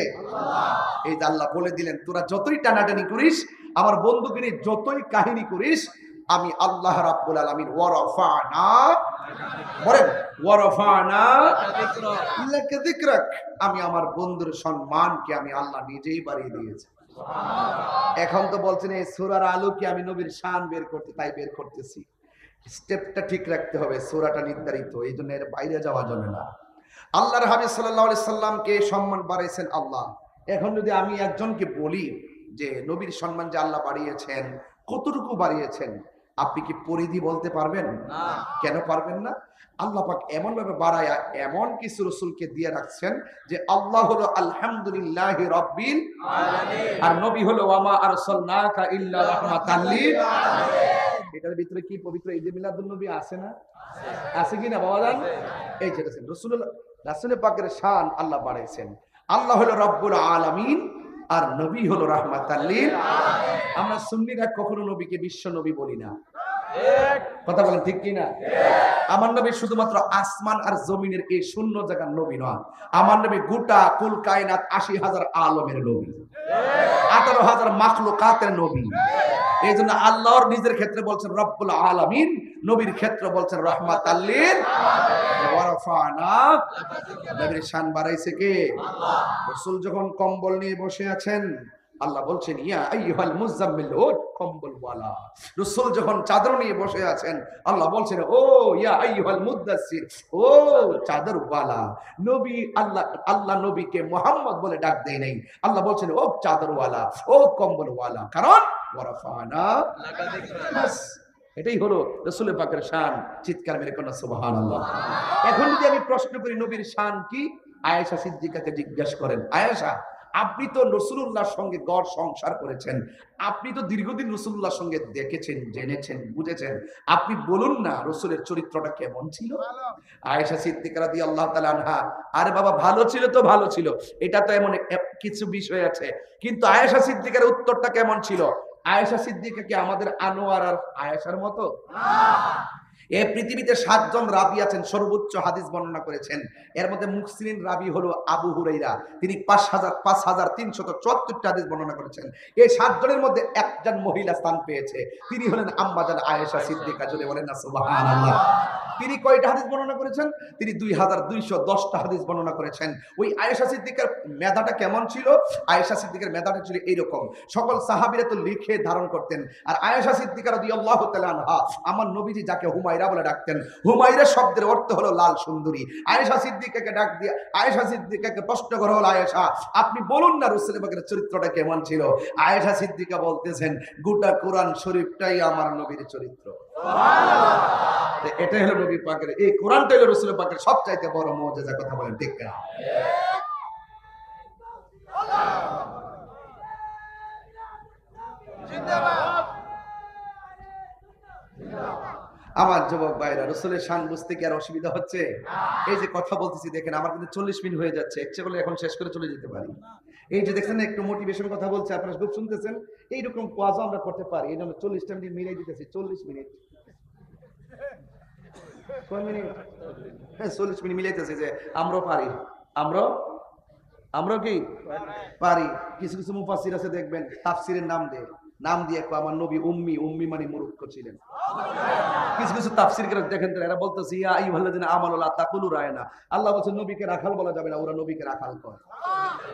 এই যে আল্লাহ বলে দিলেন, তোরা যতই টানাটানি করিস, আমার বন্ধুকে নিয়ে যতই কাহিনী করিস, আমি আল্লাহ রাব্বুল আলামিন ওয়ারাফানা, বলেন ওয়ারাফানা লাকা যিকরাক, আমি আমার বন্ধুর সম্মানকে আমি আল্লাহ নিজেই বাড়িয়ে দিয়েছি। এখন তো বলছেন এই সূরার আলোকে আমি নবীর শান বের করতে, তাই বের করতেছি। স্টেপটা ঠিক রাখতে হবে, সূরাটা নির্ধারিত, এই জন্য এর বাইরে যাওয়া যাবে না। আল্লাহর হাবিব সাল্লাল্লাহু আলাইহি সাল্লামকে সম্মান বাড়াইছেন আল্লাহ। এখন যদি আমি একজনকে বলি যে নবীর সম্মান যে আল্লাহ বাড়িয়েছেন, কতটুকু বাড়িয়েছেন, আপনি কি পরিধি বলতে পারবেন? না। কেন পারবেন না? আল্লাহ পাক এমন ভাবে বাড়ায়া এমন কিছু রাসূলকে দিয়ে রাখছেন যে আল্লাহ হলো আলহামদুলিল্লাহি রাব্বিল আলামিন, আর নবী হলো ওয়ামা আরসালনাকা ইল্লা রাহমাতাল লিল আলামিন। এটার ভিতরে কি পবিত্র ঈদে মিলাদুন নবী আছে না? আছে কি না বাবা জান? এই যেটা রাসূল পাকের শান আল্লাহ বাড়াইছেন। আল্লাহ হলো রব্বুল আলামিন আর নবী হলো রাহমাতাল লিল আলামিন। আমরা সুন্নিরা কখনো নবীকে বিশ্ব নবী বলি না, কথা বলেন ঠিক কি না? আমার নবী শুধুমাত্র আসমান আর জমিনের এই শূন্য জায়গার নবী নয়, আমার নবী গোটা কুল কায়নাত ৮০,০০০ আলমের নবী, ১৮,০০০ মাখলুকাতের নবী। এই জন্য আল্লাহর নিজের ক্ষেত্রে বলছেন রব্বুল আলামিন, নবীর ক্ষেত্রে বলছেন রাহমাতাল লিল আলামিন। নবীর শান বাড়াইছে কে? আল্লাহ। রাসূল যখন কম্বল নিয়ে বসে আছেন, আল্লাহ বলছেন ইয়া আইয়ুহাল মুযাম্মিল, ও কম্বল ওয়ালা। রাসূল যখন চাদর নিয়ে বসে আছেন, আল্লাহ বলছেন ও ইয়া আইয়ুহাল মুদাসসির, ও চাদর ওয়ালা। নবী আল্লাহ নবীকে মুহাম্মদ বলে ডাক দেয় নাই, আল্লাহ বলছেন ও চাদর ওয়ালা, ও কম্বল ওয়ালা, কারণ ওয়ারাফানা লাকা যিকরাক। এটাই হলো রাসূল পাকের শান। চিৎকার মেরে কোন সুবহানাল্লাহ। এখন যদি আমি প্রশ্ন করি নবীর শান কি, আয়েশা সিদ্দিকাকে জিজ্ঞাসা করেন, আয়েশা আপনি তো রাসূলুল্লাহর সঙ্গে গড় সংসার করেছেন, আপনি তো দীর্ঘদিন রাসূলুল্লাহর সঙ্গে দেখেছেন, জেনেছেন, বুঝেছেন, আপনি বলুন না রাসূলের চরিত্রটা কেমন ছিল? আয়েশা সিদ্দিকা রাদিয়াল্লাহু তাআলা আনহা, আরে বাবা ভালো ছিল তো ভালো ছিল, এটা তো এমন কিছু বিষয় আছে, কিন্তু আয়েশা সিদ্দিকার উত্তরটা কেমন ছিল? আয়েশা সিদ্দিকা কি আমাদের আনোয়ার আর আয়েশার মতো? এই পৃথিবীতে ৭ জন রাবী আছেন, সর্বোচ্চ হাদিস বর্ণনা করেছেন। এর মধ্যে মুহসিন রাবী হলো আবু হুরাইরা, তিনি ৫,৩৭৪টা হাদিস বর্ণনা করেছেন। এই ৭ জনের মধ্যে একজন মহিলা স্থান পেয়েছে, তিনি হলেন আম্মা জান আয়েশা সিদ্দিকা। জোরে বলেন না সুবহানাল্লাহ। তিনি কয়টা হাদিস বর্ণনা করেছেন? তিনি ২,২১০টা হাদিস বর্ণনা করেছেন। ওই আয়েশা সিদ্দিকার মেধাটা কেমন ছিল? আয়েশা সিদ্দিকার মেধাটা ছিল এইরকম, সকল সাহাবীরা তো লিখে ধারণ করতেন, আর আয়েশা সিদ্দিকা রাদিয়াল্লাহু তাআলা আনহা, আমার নবীজি যাকে হুমায়রা বলে ডাকতেন, হুমায়রা শব্দের অর্থ হলো লাল সুন্দরী। আয়েশা সিদ্দিকাকে ডাক দিয়ে আয়েশা সিদ্দিকাকে প্রশ্ন করা হলো, আয়েশা আপনি বলুন না রাসূল পাকের চরিত্রটা কেমন ছিল? আয়েশা সিদ্দিকা বলতেছেন, গোটা কোরআন শরীফটাই আমার নবীর চরিত্র। সুবহানাল্লাহ। এটা হলো নবী পাকের, এই কোরআনটা হলো রাসূল পাকের সবচাইতে বড় মুজিজা। কথা বলেন ঠিক না? জিন্দাবাদ। আমার যুবক ভাইরা, রাসূলের শান বুঝতে কি আর অসুবিধা হচ্ছে? এই যে কথা বলতেছি দেখেন, আমার কিন্তু 40 মিনিট হয়ে যাচ্ছে, ইচ্ছে করলে এখন শেষ করে চলে যেতে পারি। এই যে দেখছেন একটু মোটিভেশন কথা বলছে, আপনারা খুব শুনতেছেন, এইরকম ওয়াজ আমরা করতে পারি। এই জন্য 40টা মিনিট মিলাই দিতেছি। 40 মিনিট, কয় মিনিট? হ্যাঁ 40 মিনিট মিলাইতেছি যে আমরাও পারি, আমরাও কি পারি। কিছু কিছু মুফাসসির আছে দেখবেন তাফসীরের নাম দিয়ে আমার নবী উম্মি মানে মূর্খ ছিলেন। কিছু কিছু তাফসীর করে দেখেন তো, এরা বলতেছে ইয়া আইয়ুহাল্লাযিনা আমানু লা তাকুলু রায়না, আল্লাহ বলেন নবীকে রাখাল বলা যাবে না, ওরা নবীকে রাখাল করে।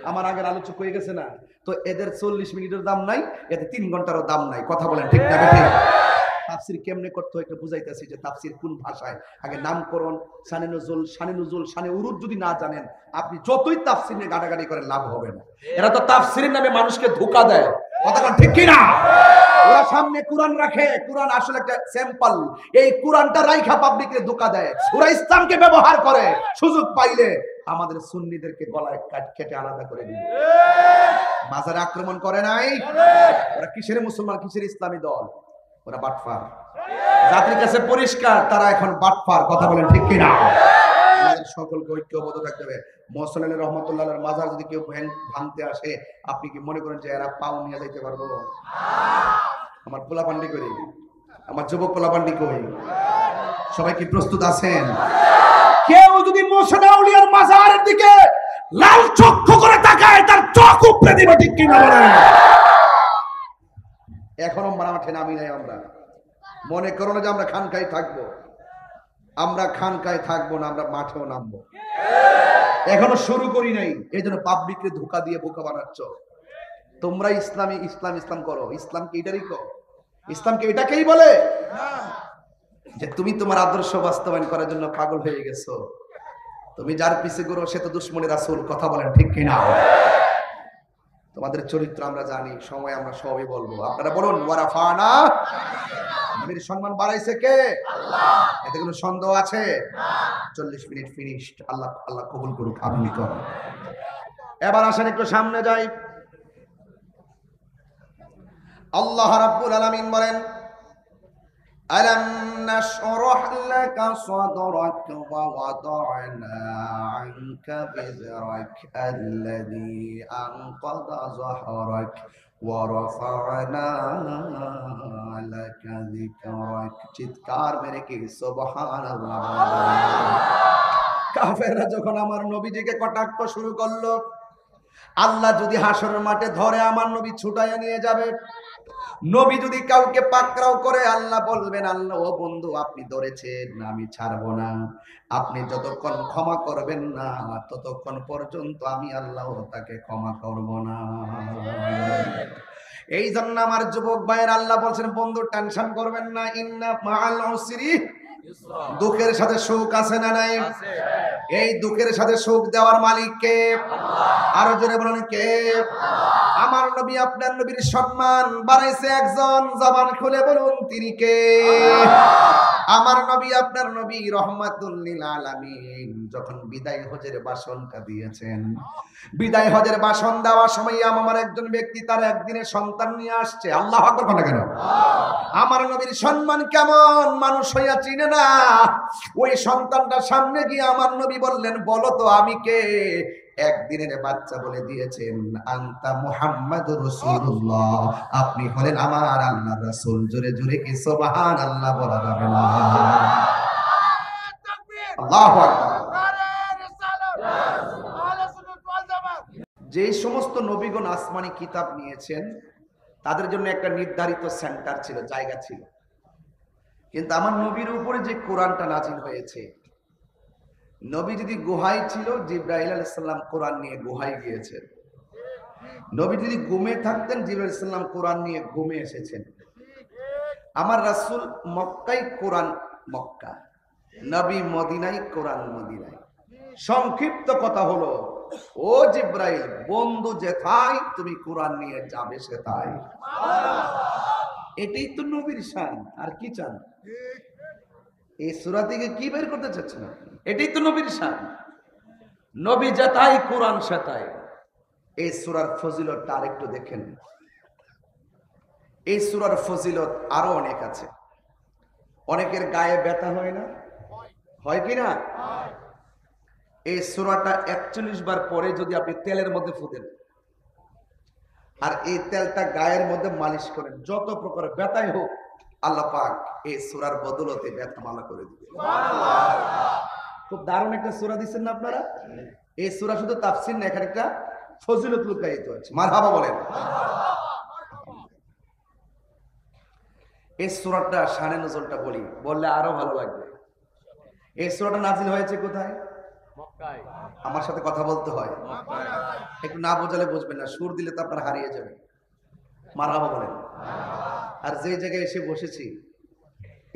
আমার আগের আলোচক হয়ে গেছে না, তো এদের 40 মিনিটের দাম নাই, এতে 3 ঘন্টারও দাম নাই। কথা বলেন ঠিক না ঠিক? তাফসীর কেমনে করতে হয় এটা বুঝাইতেছি, যে তাফসীর কোন ভাষায়, আগে নামকরণ, শানে নুজুল, শানে উরুদ যদি না জানেন, আপনি যতই তাফসীর নিয়ে গাড়াগাড়ি করেন লাভ হবে না। এরা তো তাফসীরের নামে মানুষকে ধোঁকা দেয়। কথা বলেন ঠিক কি না? ওরা সামনে কোরআন রাখে, কোরআন আসলে একটা স্যাম্পল, এই কোরআনটা রাইখা পাবলিককে ধোঁকা দেয়। ওরা ইসলামকে ব্যবহার করে, সুযোগ পাইলে আমাদের সুন্নিদেরকে গলায় কেটে আলাদা করে দিবে। মাজারে আক্রমণ করে নাই, ওরা কিসের মুসলমান, কিসের ইসলামী দল? ওরা বাটফার। জাতির কাছে পরিষ্কার, তারা এখন বাটফার। কথা বলেন ঠিক কিনা? আমাদের সকলকে ঐক্যবদ্ধ থাকতে হবে। মোহসেন আলী রহমতুল্লাহর মাজার যদি কেউ ভাঙতে আসে, আপনি কি মনে করেন যে এরা পাও নিয়ে যাইতে পারবো? আমার পোলাপান্ডি করি, আমার যুবক পোলাপান্ডি করি, সবাই কি প্রস্তুত আছেন? কেউ যদি মোহসেন আউলিয়ার মাজারের দিকে লাল চক্ষু করে তাকায়, তার চোখ উপড়ে দিবে, ঠিক কিনা বলেন? এখনো মাঠে নামি নাই। আমরা মনে করো না যে আমরা খানকায় থাকবো। আমরা খানকায় থাকবো না, আমরা মাঠেও নামবো। এখনো শুরু করি নাই, এই জন্য পাবলিককে ধোকা দিয়ে বোকা বানাচ্ছ। তোমরা ইসলাম ইসলাম করো। ইসলাম কি এটারই কো? ইসলামকে এটাকেই বলে যে তুমি তোমার আদর্শ বাস্তবায়ন করার জন্য পাগল হয়ে গেছো। তুমি যার পিছে ঘুরো সে তো দুশমনের রাসূল। কথা বলেন ঠিক কিনা? তোমাদের চরিত্র আমরা জানি, সময় আমরা সবই বলবো। আপনারা বলুন ওয়ারাফানা। নবীর সম্মান বাড়াইছে কে? আল্লাহ। এতে কোনো সন্দেহ আছে? 40 মিনিট ফিনিশড। আল্লাহ আল্লাহ কবুল করুক। আমিন করুন। এবার আসেন একটু সামনে যাই। আল্লাহ রাব্বুল আলামিন বলেন, আলাম নাশরাহ লাকা সাদরাক ওয়া ওয়াদা'না আনকা বিজরাক আল্লাযী আনকাযা যাহরাক ওয়া রাফা'না লাকা যিকরাক। চিৎকার মেরে কি সুবহানাল্লাহ। কাফেররা যখন আমার নবীজিকে কটাক্ষ শুরু করলো, আল্লাহ যদি হাসরের মাঠে ধরে আমার নবী ছুটাইয়া নিয়ে যাবে। নবী যদি কাউকে পাকড়াও করে, আল্লাহ বলবেন, আল্লাহ ও বন্ধু আপনি ধরেছেন, আমি ছাড়বো না। আপনি যতক্ষণ ক্ষমা করবেন না, ততক্ষণ পর্যন্ত আমি আল্লাহ তাকে ক্ষমা করব না। এই জন্য আমার যুবক ভাইয়ের আল্লাহ বলছেন, বন্ধু টেনশন করবেন না, ইন্না মাআল উসরি। দুঃখের সাথে সুখ আছে না নাই? এই দুঃখের সাথে সুখ দেওয়ার মালিক কে? আরো জোরে বলুন কে? আমার নবী আপনার নবীর সম্মান বাড়াইছে একজন, জবান খুলে বলুন তিনি কে? আমার নবী আপনার নবী রহমাতুল লিল আলামিন যখন বিদায় হজের ভাষণটা দিয়েছেন, বিদায় হজের ভাষণ দেওয়ার সময় আমার একজন ব্যক্তি তার একদিনের সন্তান নিয়ে আসছে। আল্লাহু আকবার বলে কেন? আমার নবীর সম্মান কেমন মানুষ হইয়া চিনে না। ওই সন্তানটা সামনে গিয়ে আমার নবী বললেন, বলো তো আমি কে? একদিনের বাচ্চা বলে দিয়েছেন, আনতা মুহাম্মাদুর রাসূলুল্লাহ, আপনি হলেন আমার আল্লাহর রাসূল। জোরে জোরে কি সুবহানাল্লাহ বলা যাবে না? আল্লাহু আকবার। যে সমস্ত নবীগণ আসমানি কিতাব নিয়েছেন তাদের জন্য একটা নির্ধারিত সেন্টার ছিল, জায়গা ছিল। কিন্তু আমার নবীর উপরে যে কোরআনটা নাজিল হয়েছে, নবী যদি গুহায় ছিল, জিবরাইল আলাইহিস সালাম কোরআন নিয়ে গুহায় গিয়েছেন। নবী যদি ঘুমে থাকতেন, জিবরাইল আলাইহিস সালাম কোরআন নিয়ে ঘুমে এসেছেন। আমার রাসূল মক্কায়, কোরআন মক্কা, নবী মদিনায়, কোরআন মদিনায়। সংক্ষিপ্ত কথা হলো, ও জিবরাইল, বন্ধু যেথায় তুমি কোরআন নিয়ে যাবে সেথায়। এটাই তো নবীর শান। আর কি চান? এই সূরা থেকে কি বের করতে চাচ্ছেন আপনি? এটাই তো নবীর শান। নবী যেথায় কোরআন সেথায়। এই সূরার ফজিলতটা আরেকটু দেখেন। এই সূরার ফজিলত আরো অনেক আছে। অনেকের গায়ে ব্যথা হয় না? হয় কি না? এই সূরাটা 41 বার পরে যদি আপনি তেলের মধ্যে ফুদেন আর এই তেলটা গায়ের মধ্যে মালিশ করেন, যত প্রকার ব্যথাই হোক আল্লাহ পাক এই সূরার বদলতে ব্যথা ভালো করে দিবে। খুব দারুণ একটা সূরা দিচ্ছেন না আপনারা? এই সূরা শুধু তাফসীর না, এখানে একটা ফজিলত লুকায়িত আছে। মারহাবা বলেন। এই সূরাটা শানে নজলটা বললে আরো ভালো লাগবে। এই সূরাটা নাজিল হয়েছে কোথায়? মক্কায়। আমার সাথে কথা বলতে হয়, একটু না বোঝালে বুঝবেন না, সুর দিলে তো আপনারা হারিয়ে যাবে। মারহাবা বলেন। আর যে জায়গায় এসে বসেছি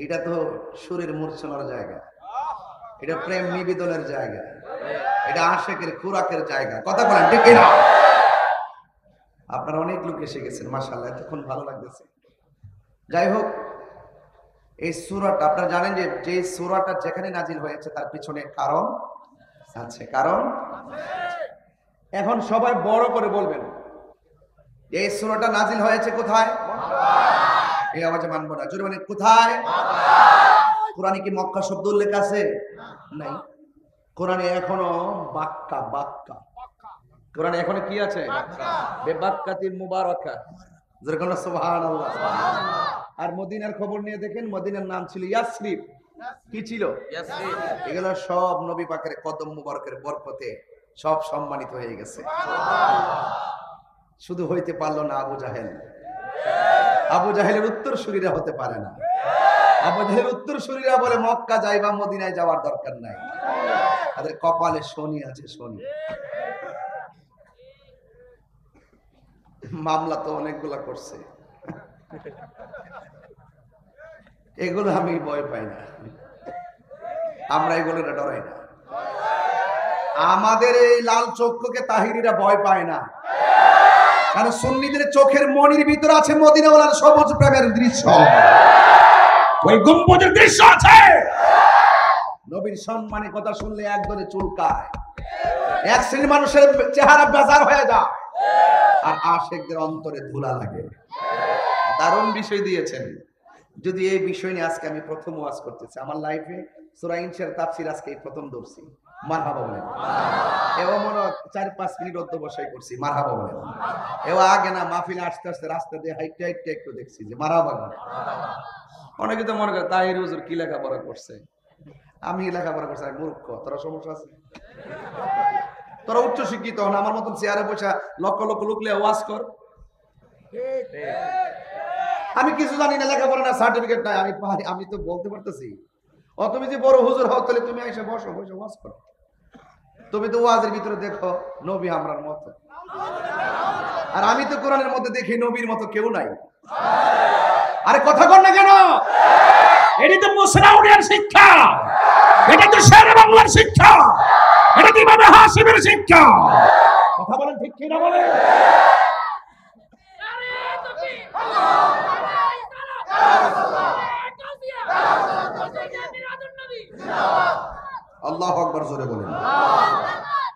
এটা তো সুরের মূর্ছনার জায়গা, এটা প্রেম নিবেদনের জায়গা, এটা আশেকের খুরাকের জায়গা। কথা বলেন ঠিক না? আপনারা অনেক লোক এসে গেছেন, মাশাআল্লাহ, এতক্ষণ ভালো লাগতেছে। যাই হোক, এই সূরাটা আপনারা জানেন যে সূরাটা যেখানে নাজিল হয়েছে তার পিছনে কারণ আছে, কারণ এখন সবাই বড় করে বলবেন এই সূরাটা নাজিল হয়েছে কোথায়? এই আওয়াজে মানবো না, জোরে মানে কোথায়? কোরআনে কি মক্কা শব্দ উল্লেখ আছে? নাই। কোরআনে এখনো বাক্কা বাক্কা, কোরআনে এখনো কি আছে? বেবাক্কাতিন মুবারাকা, যেরকম সুবহানাল্লাহ। আর মদিনার খবর নিয়ে দেখেন, মদিনার নাম ছিল ইয়াসরিব। কি ছিল? ইয়াসরিব। এগুলো সব নবী পাকের কদম মুবারকের বরকতে সব সম্মানিত হয়ে গেছে। শুধু হইতে পারলো না আবু জাহেল। আবু জাহেলের উত্তর শরীরে হতে পারে না। আবু জাহেলের উত্তর শরীরা বলে মক্কা যাইবা, মদিনায় যাওয়ার দরকার নাই, তাদের কপালে শনি আছে, শনি। মামলা তো অনেকগুলা করছে, এগুলো আমি ভয় পাই না, আমরা এগুলো ডরাই না। আমাদের এই লাল চক্ষুকে তাহিরিরা ভয় পায় না, কারণ সুন্নিদের চোখের মনির ভিতরে আছে মদিনাওয়ালার সবুজ প্রেমের দৃশ্য। ওই গম্বুজের দৃশ্য আছে। নবীর সম্মানের কথা শুনলে একদলে চুলকায়, এক শ্রেণীর মানুষের চেহারা বেজার হয়ে যায়, আর আশিকদের অন্তরে ধুলা লাগে। দারুণ বিষয় দিয়েছেন। যদি এই বিষয় নিয়ে আজকে আমি প্রথম ওয়াজ করতেছি আমার লাইফে, সূরা ইনশিরার তাফসীর আজকে প্রথম ধরছি। মারহাবা বলেন। এও মনে 4-5 মিনিট অধ্যবসায় করছি, মারহাবা বলেন। এও আগে না মাহফিলে আসতে আসতে রাস্তা দিয়ে হাইটে হাইটে একটু দেখছি যে মারহাবা বলেন। অনেকে তো মনে করে তাহির হুজুর কি লেখাপড়া করছে। আমি লেখাপড়া করছি, আমি মূর্খ। তোরা সমস্যা আছে? তোরা উচ্চ শিক্ষিত হন, আমার মতন চেয়ারে বসে লক্ষ লক্ষ লোক লিয়ে ওয়াজ কর। আমি কিছু জানি না, লেখাপড়া না, সার্টিফিকেট নাই, আমি তো বলতে পারতেছি। ও তুমি যে বড় হুজুর হও, তাহলে তুমি এসে বসো, বসে ওয়াজ করো। তুমি তো ওয়াজের ভিতরে দেখো নবী আমরার মতো, আর আমি তো কোরআনের মধ্যে দেখি নবীর মতো কেউ নাই। আরে কথা কর না কেন? এটি তো মুসনাউরিয়ার শিক্ষা, এটা তো শের বাংলার শিক্ষা, এটা তো ইমাম হাশিমের শিক্ষা। কথা বলেন ঠিক কি না বলেন? আল্লাহু আকবার, জোরে বলেন।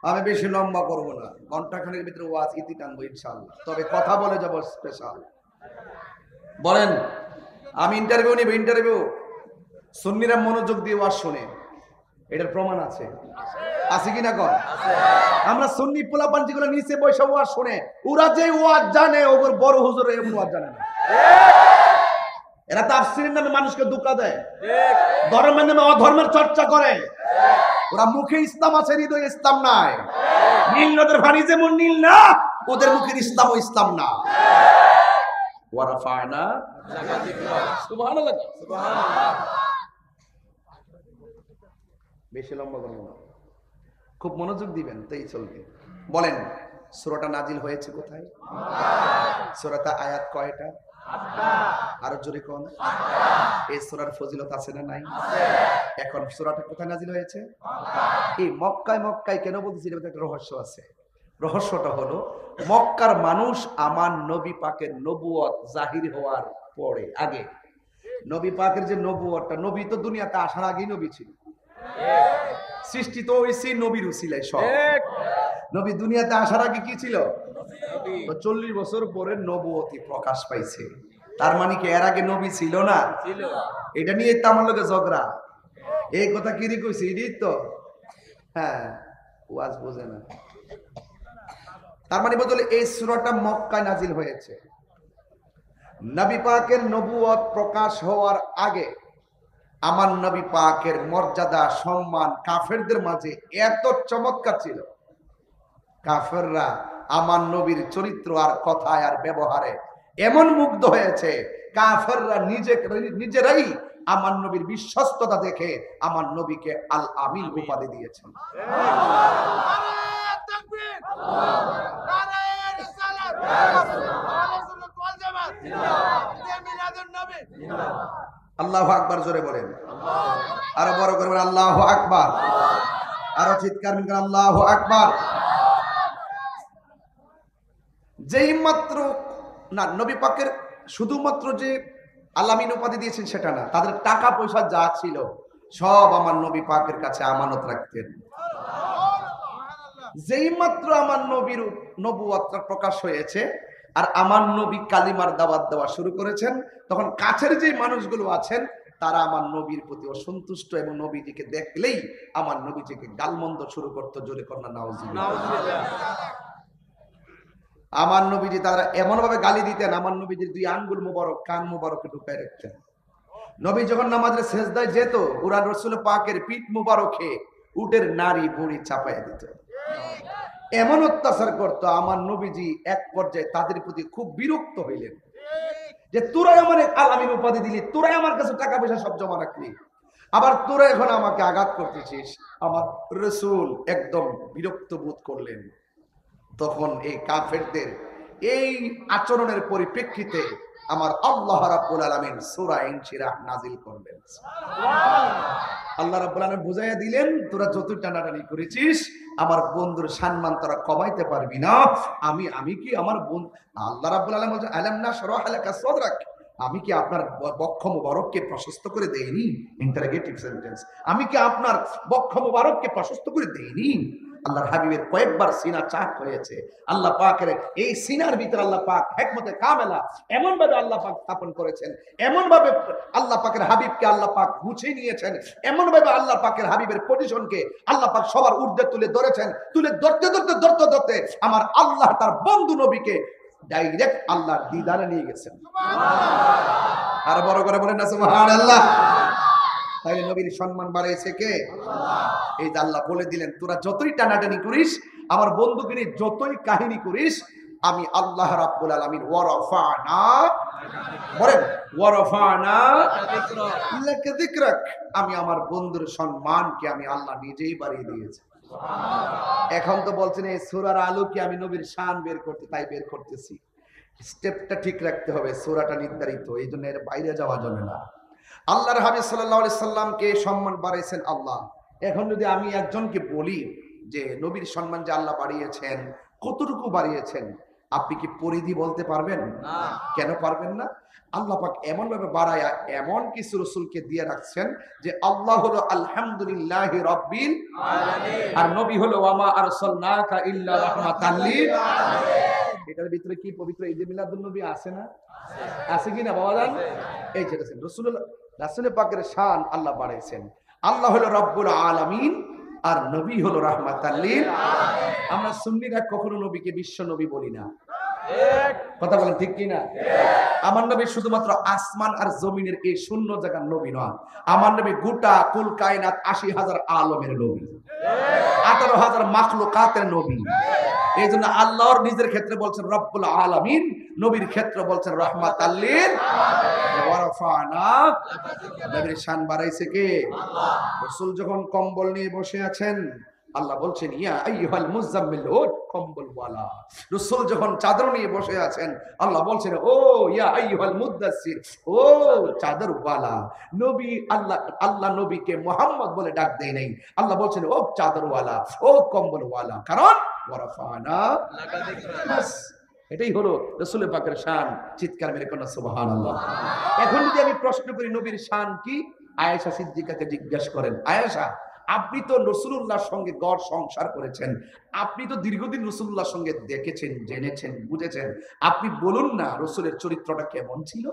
আমি বেশি লম্বা করব না, ঘন্টাখানেক ভিতরে ওয়াজ ইতি টানবো ইনশাআল্লাহ। তবে কথা বলে যাব স্পেশাল। বলেন, আমি ইন্টারভিউ নিব, ইন্টারভিউ। সুন্নিরা মনোযোগ দিয়ে ওয়াজ শুনে, এটার প্রমাণ আছে, আছে কি না কর? আমরা সুন্নি পোলাপান যেগুলো নিচে বসে ওয়াজ শুনে, ওরা যে ওয়াজ জানে ওগর বড় হুজুর এমন ওয়াজ জানে না। এরা তাফসীরের নামে মানুষকে ধোঁকা দেয়, ধর্মের নামে অধর্মের চর্চা করে। ওরা মুখে ইসলাম আছে, হৃদয়ে ইসলাম নাই। নীল নদের পানি যেমন নীল না, ওদের মুখের ইসলাম ও ইসলাম না। ওয়ারাফানা সুবহানাল্লাহ, সুবহানাল্লাহ। বেশি লম্বা করব না, খুব মনোযোগ দিবেন, তাই চলবে। বলেন, সূরাটা নাজিল হয়েছে কোথায়? সূরাতে আয়াত কয়টা? আরো জোরে কোন? এই সূরার ফজিলত আছে না নাই? এখন সূরাটা কোথায় নাজিল হয়েছে? এই মক্কায়। মক্কায় কেন বলতেছি? এর একটা রহস্য আছে। রহস্যটা হলো, মক্কার মানুষ আমার নবী পাকের নবুয়ত জাহির হওয়ার পরে, আগে নবী পাকের যে নবুয়তটা, নবী তো দুনিয়াতে আসার আগেই নবী ছিল। সৃষ্টি তো হইছে নবীর উসিলায় সব। নবী দুনিয়াতে আসার আগে কি ছিল? 40 বছর পরে নবুয়তি প্রকাশ পাইছে। তার মানে কি এর আগে নবী ছিল না? ছিল। এটা নিয়ে তো আমার লোকে ঝগড়া। এই কথা কি রে কইছি? এটাই তো। হ্যাঁ, ওয়াজ বোঝে না। তার মানে বদলে এই সূরাটা মক্কায় নাজিল হয়েছে। নবী পাকের নবুয়ত প্রকাশ হওয়ার আগে আমার নবী পাকের মর্যাদা সম্মান কাফেরদের মাঝে এত চমৎকার ছিল, কাফেররা আমার নবীর চরিত্র আর কথায় আর ব্যবহারে এমন মুগ্ধ হয়েছে, কাফেররা নিজেরাই আমার নবীর বিশ্বস্ততা দেখে আমার নবীকে আল আমিন উপাধি দিয়েছেন। আল্লাহু আকবার, জোরে বলেন। আরো বড় করে বলেন আল্লাহু আকবার। আরো চিৎকার করেন আল্লাহু আকবার। যেই মাত্র না নবী পাকের শুধুমাত্র যে আলামিন উপাধি দিয়েছেন সেটা না, তাদের টাকা পয়সা যা ছিল সব আমার নবী পাকের কাছে আমানত রাখতেন। যেই মাত্র আমার নবীর নবুয়তটা প্রকাশ হয়েছে আর আমার নবী কালিমার দাওয়াত দেওয়া শুরু করেছেন, তখন কাছের যে মানুষগুলো আছেন তারা আমার নবীর প্রতি অসন্তুষ্ট এবং নবীজিকে দেখলেই আমার নবীজিকে গালমন্দ শুরু করতো। জোরে কন্যা নাউজুবিল্লাহ। আমার নবীজি তারা এমন ভাবে গালি দিতেন, আমার নবীজির 2 আঙ্গুল মুবারক কান মুবারকে ঢুকায় রাখতেন। নবী যখন নামাজের সেজদায় যেত, কুরআন রাসূল পাকের পিঠ মুবারকে উটের নাড়ি বুড়ি চাপায় দিত। এমন অত্যাচার করত, আমার নবীজি এক পর্যায়ে তাদের প্রতি খুব বিরক্ত হইলেন যে তোরাই আমার আলামিন উপাধি দিলি, তোরাই আমার কাছে টাকা পয়সা সব জমা রাখলি, আবার তোরা এখন আমাকে আঘাত করতেছিস। আমার রাসূল একদম বিরক্ত বোধ করলেন। তখন এই কাফেরদের এই আচরণের পরিপ্রেক্ষিতে আমার আল্লাহ রাব্বুল আলামিন সূরা ইনশিরাহ নাজিল করলেন। আল্লাহ রাব্বুল আলামিন বুঝাইয়া দিলেন, তোরা যত টানাটানি করেছিস আমার বন্ধুর সম্মান তোরা কমাইতে পারবি না। আমি কি আমার বন্ধু, আল্লাহ রাব্বুল আলামিন বলেন আলাম নাশরাহ লাকা সাদরাক, আমি কি আপনার বক্ষ মুবারককে প্রশস্ত করে দেইনি? ইন্টারোগেটিভ সেন্টেন্স, আমি কি আপনার বক্ষ মুবারককে প্রশস্ত করে দেইনি? আল্লাহর হাবিবের কয়েকবার সিনা চাক হয়েছে। আল্লাহ পাকের এই সিনার ভিতরে আল্লাহ পাক হিকমতে কামেলা এমন ভাবে আল্লাহ পাক স্থাপন করেছেন, এমন ভাবে আল্লাহ পাকের হাবিবকে আল্লাহ পাক গুছিয়ে নিয়েছেন, এমন ভাবে আল্লাহ পাকের হাবিবের পজিশনকে আল্লাহ পাক সবার ঊর্ধ্বে তুলে ধরেছেন। তুলে ধরতে আমার আল্লাহ তার বন্ধু নবীকে ডাইরেক্ট আল্লাহর দিদারে নিয়ে গেছেন। সুবহানাল্লাহ। আর বড় করে বলেন না সুবহানাল্লাহ। তাই নবীর সম্মান বাড়াইছে কে? আল্লাহ। এই যে আল্লাহ বলে দিলেন, তোরা যতই টানাটানি করিস আমার বন্ধুকে নিয়ে যতই কাহিনী করিস, আমি আল্লাহ রাব্বুল আলামিন ওয়ারাফানা, বলেন ওয়ারাফানা লাকা যিকরাক, আমি আমার বন্ধুর সম্মানকে আমি আল্লাহ নিজেই বাড়িয়ে দিয়েছি। এখন তো বলছেন এই সূরার আলোকে আমি নবীর শান বের করতে, তাই বের করতেছি। স্টেপটা ঠিক রাখতে হবে, সূরাটা নির্ধারিত, এই জন্য এর বাইরে যাওয়া যাবে না। আল্লাহর হাবিব সাল্লাল্লাহু আলাইহি সাল্লামকে সম্মান বাড়াইছেন আল্লাহ। এখন যদি আমি একজনকে বলি যে নবীর সম্মান যে আল্লাহ বাড়িয়েছেন, কতটুকু বাড়িয়েছেন, আপনি কি পরিধি বলতে পারবেন? না। কেন পারবেন না? আল্লাহ পাক এমন ভাবে বাড়ায়া এমন কিছু রাসূলকে দিয়ে রাখছেন যে আল্লাহ হলো আলহামদুলিল্লাহি রাব্বিল আলামিন, আর নবী হলো ওয়ামা আরসালনাকা ইল্লা রাহমাতাল লিল আলামিন। এটার ভিতরে কি পবিত্র ঈদে মিলাদুন নবী আছে না? আছে কি না বাবা জান? এই যেটা রাসূল পাকের শান আল্লাহ বাড়াইছেন। আল্লাহ হলো রব্বুল আলামিন আর নবী হলো রাহমাতাল লিল আলামিন। আমরা সুন্নিরা কখনো নবীকে বিশ্ব নবী বলি না, কথা বলেন ঠিক কি না? আমার নবী শুধুমাত্র আসমান আর জমিনের এই শূন্য জায়গার নবী নয়, আমার নবী গোটা কুল কায়নাত ৮০,০০০ আলমের নবী, ১৮,০০০ মাখলুকাতের নবী। এই জন্য আল্লাহর নিজের ক্ষেত্রে বলছেন রব্বুল আলামিন, নবীর ক্ষেত্রে বলছেন রাহমাতাল লিল আলামিন। নবীর শান বাড়াইছে কে? আল্লাহ। রাসূল যখন কম্বল নিয়ে বসে আছেন, আল্লাহ বলছেন ইয়া আইয়ুহাল মুযাম্মিল, ও কম্বল ওয়ালা। রাসূল যখন চাদর নিয়ে বসে আছেন, আল্লাহ বলছেন ও ইয়া আইয়ুহাল মুদাসসির, ও চাদর ওয়ালা। নবী আল্লাহ নবীকে মুহাম্মদ বলে ডাক দেয় নাই, আল্লাহ বলছেন ও চাদর ওয়ালা, ও কম্বল ওয়ালা, কারণ ওয়ারাফানা লাকা যিকরাক। এটাই হলো রাসূল পাকের শান। চিৎকার মেরে কোন সুবহানাল্লাহ। এখন যদি আমি প্রশ্ন করি নবীর শান কি, আয়েশা সিদ্দিকাকে জিজ্ঞাসা করেন, আয়েশা আপনি তো রাসূলুল্লাহর সঙ্গে গড় সংসার করেছেন, আপনি তো দীর্ঘদিন রাসূলুল্লাহর সঙ্গে দেখেছেন, জেনেছেন, বুঝেছেন, আপনি বলুন না রাসূলের চরিত্রটা কেমন ছিল?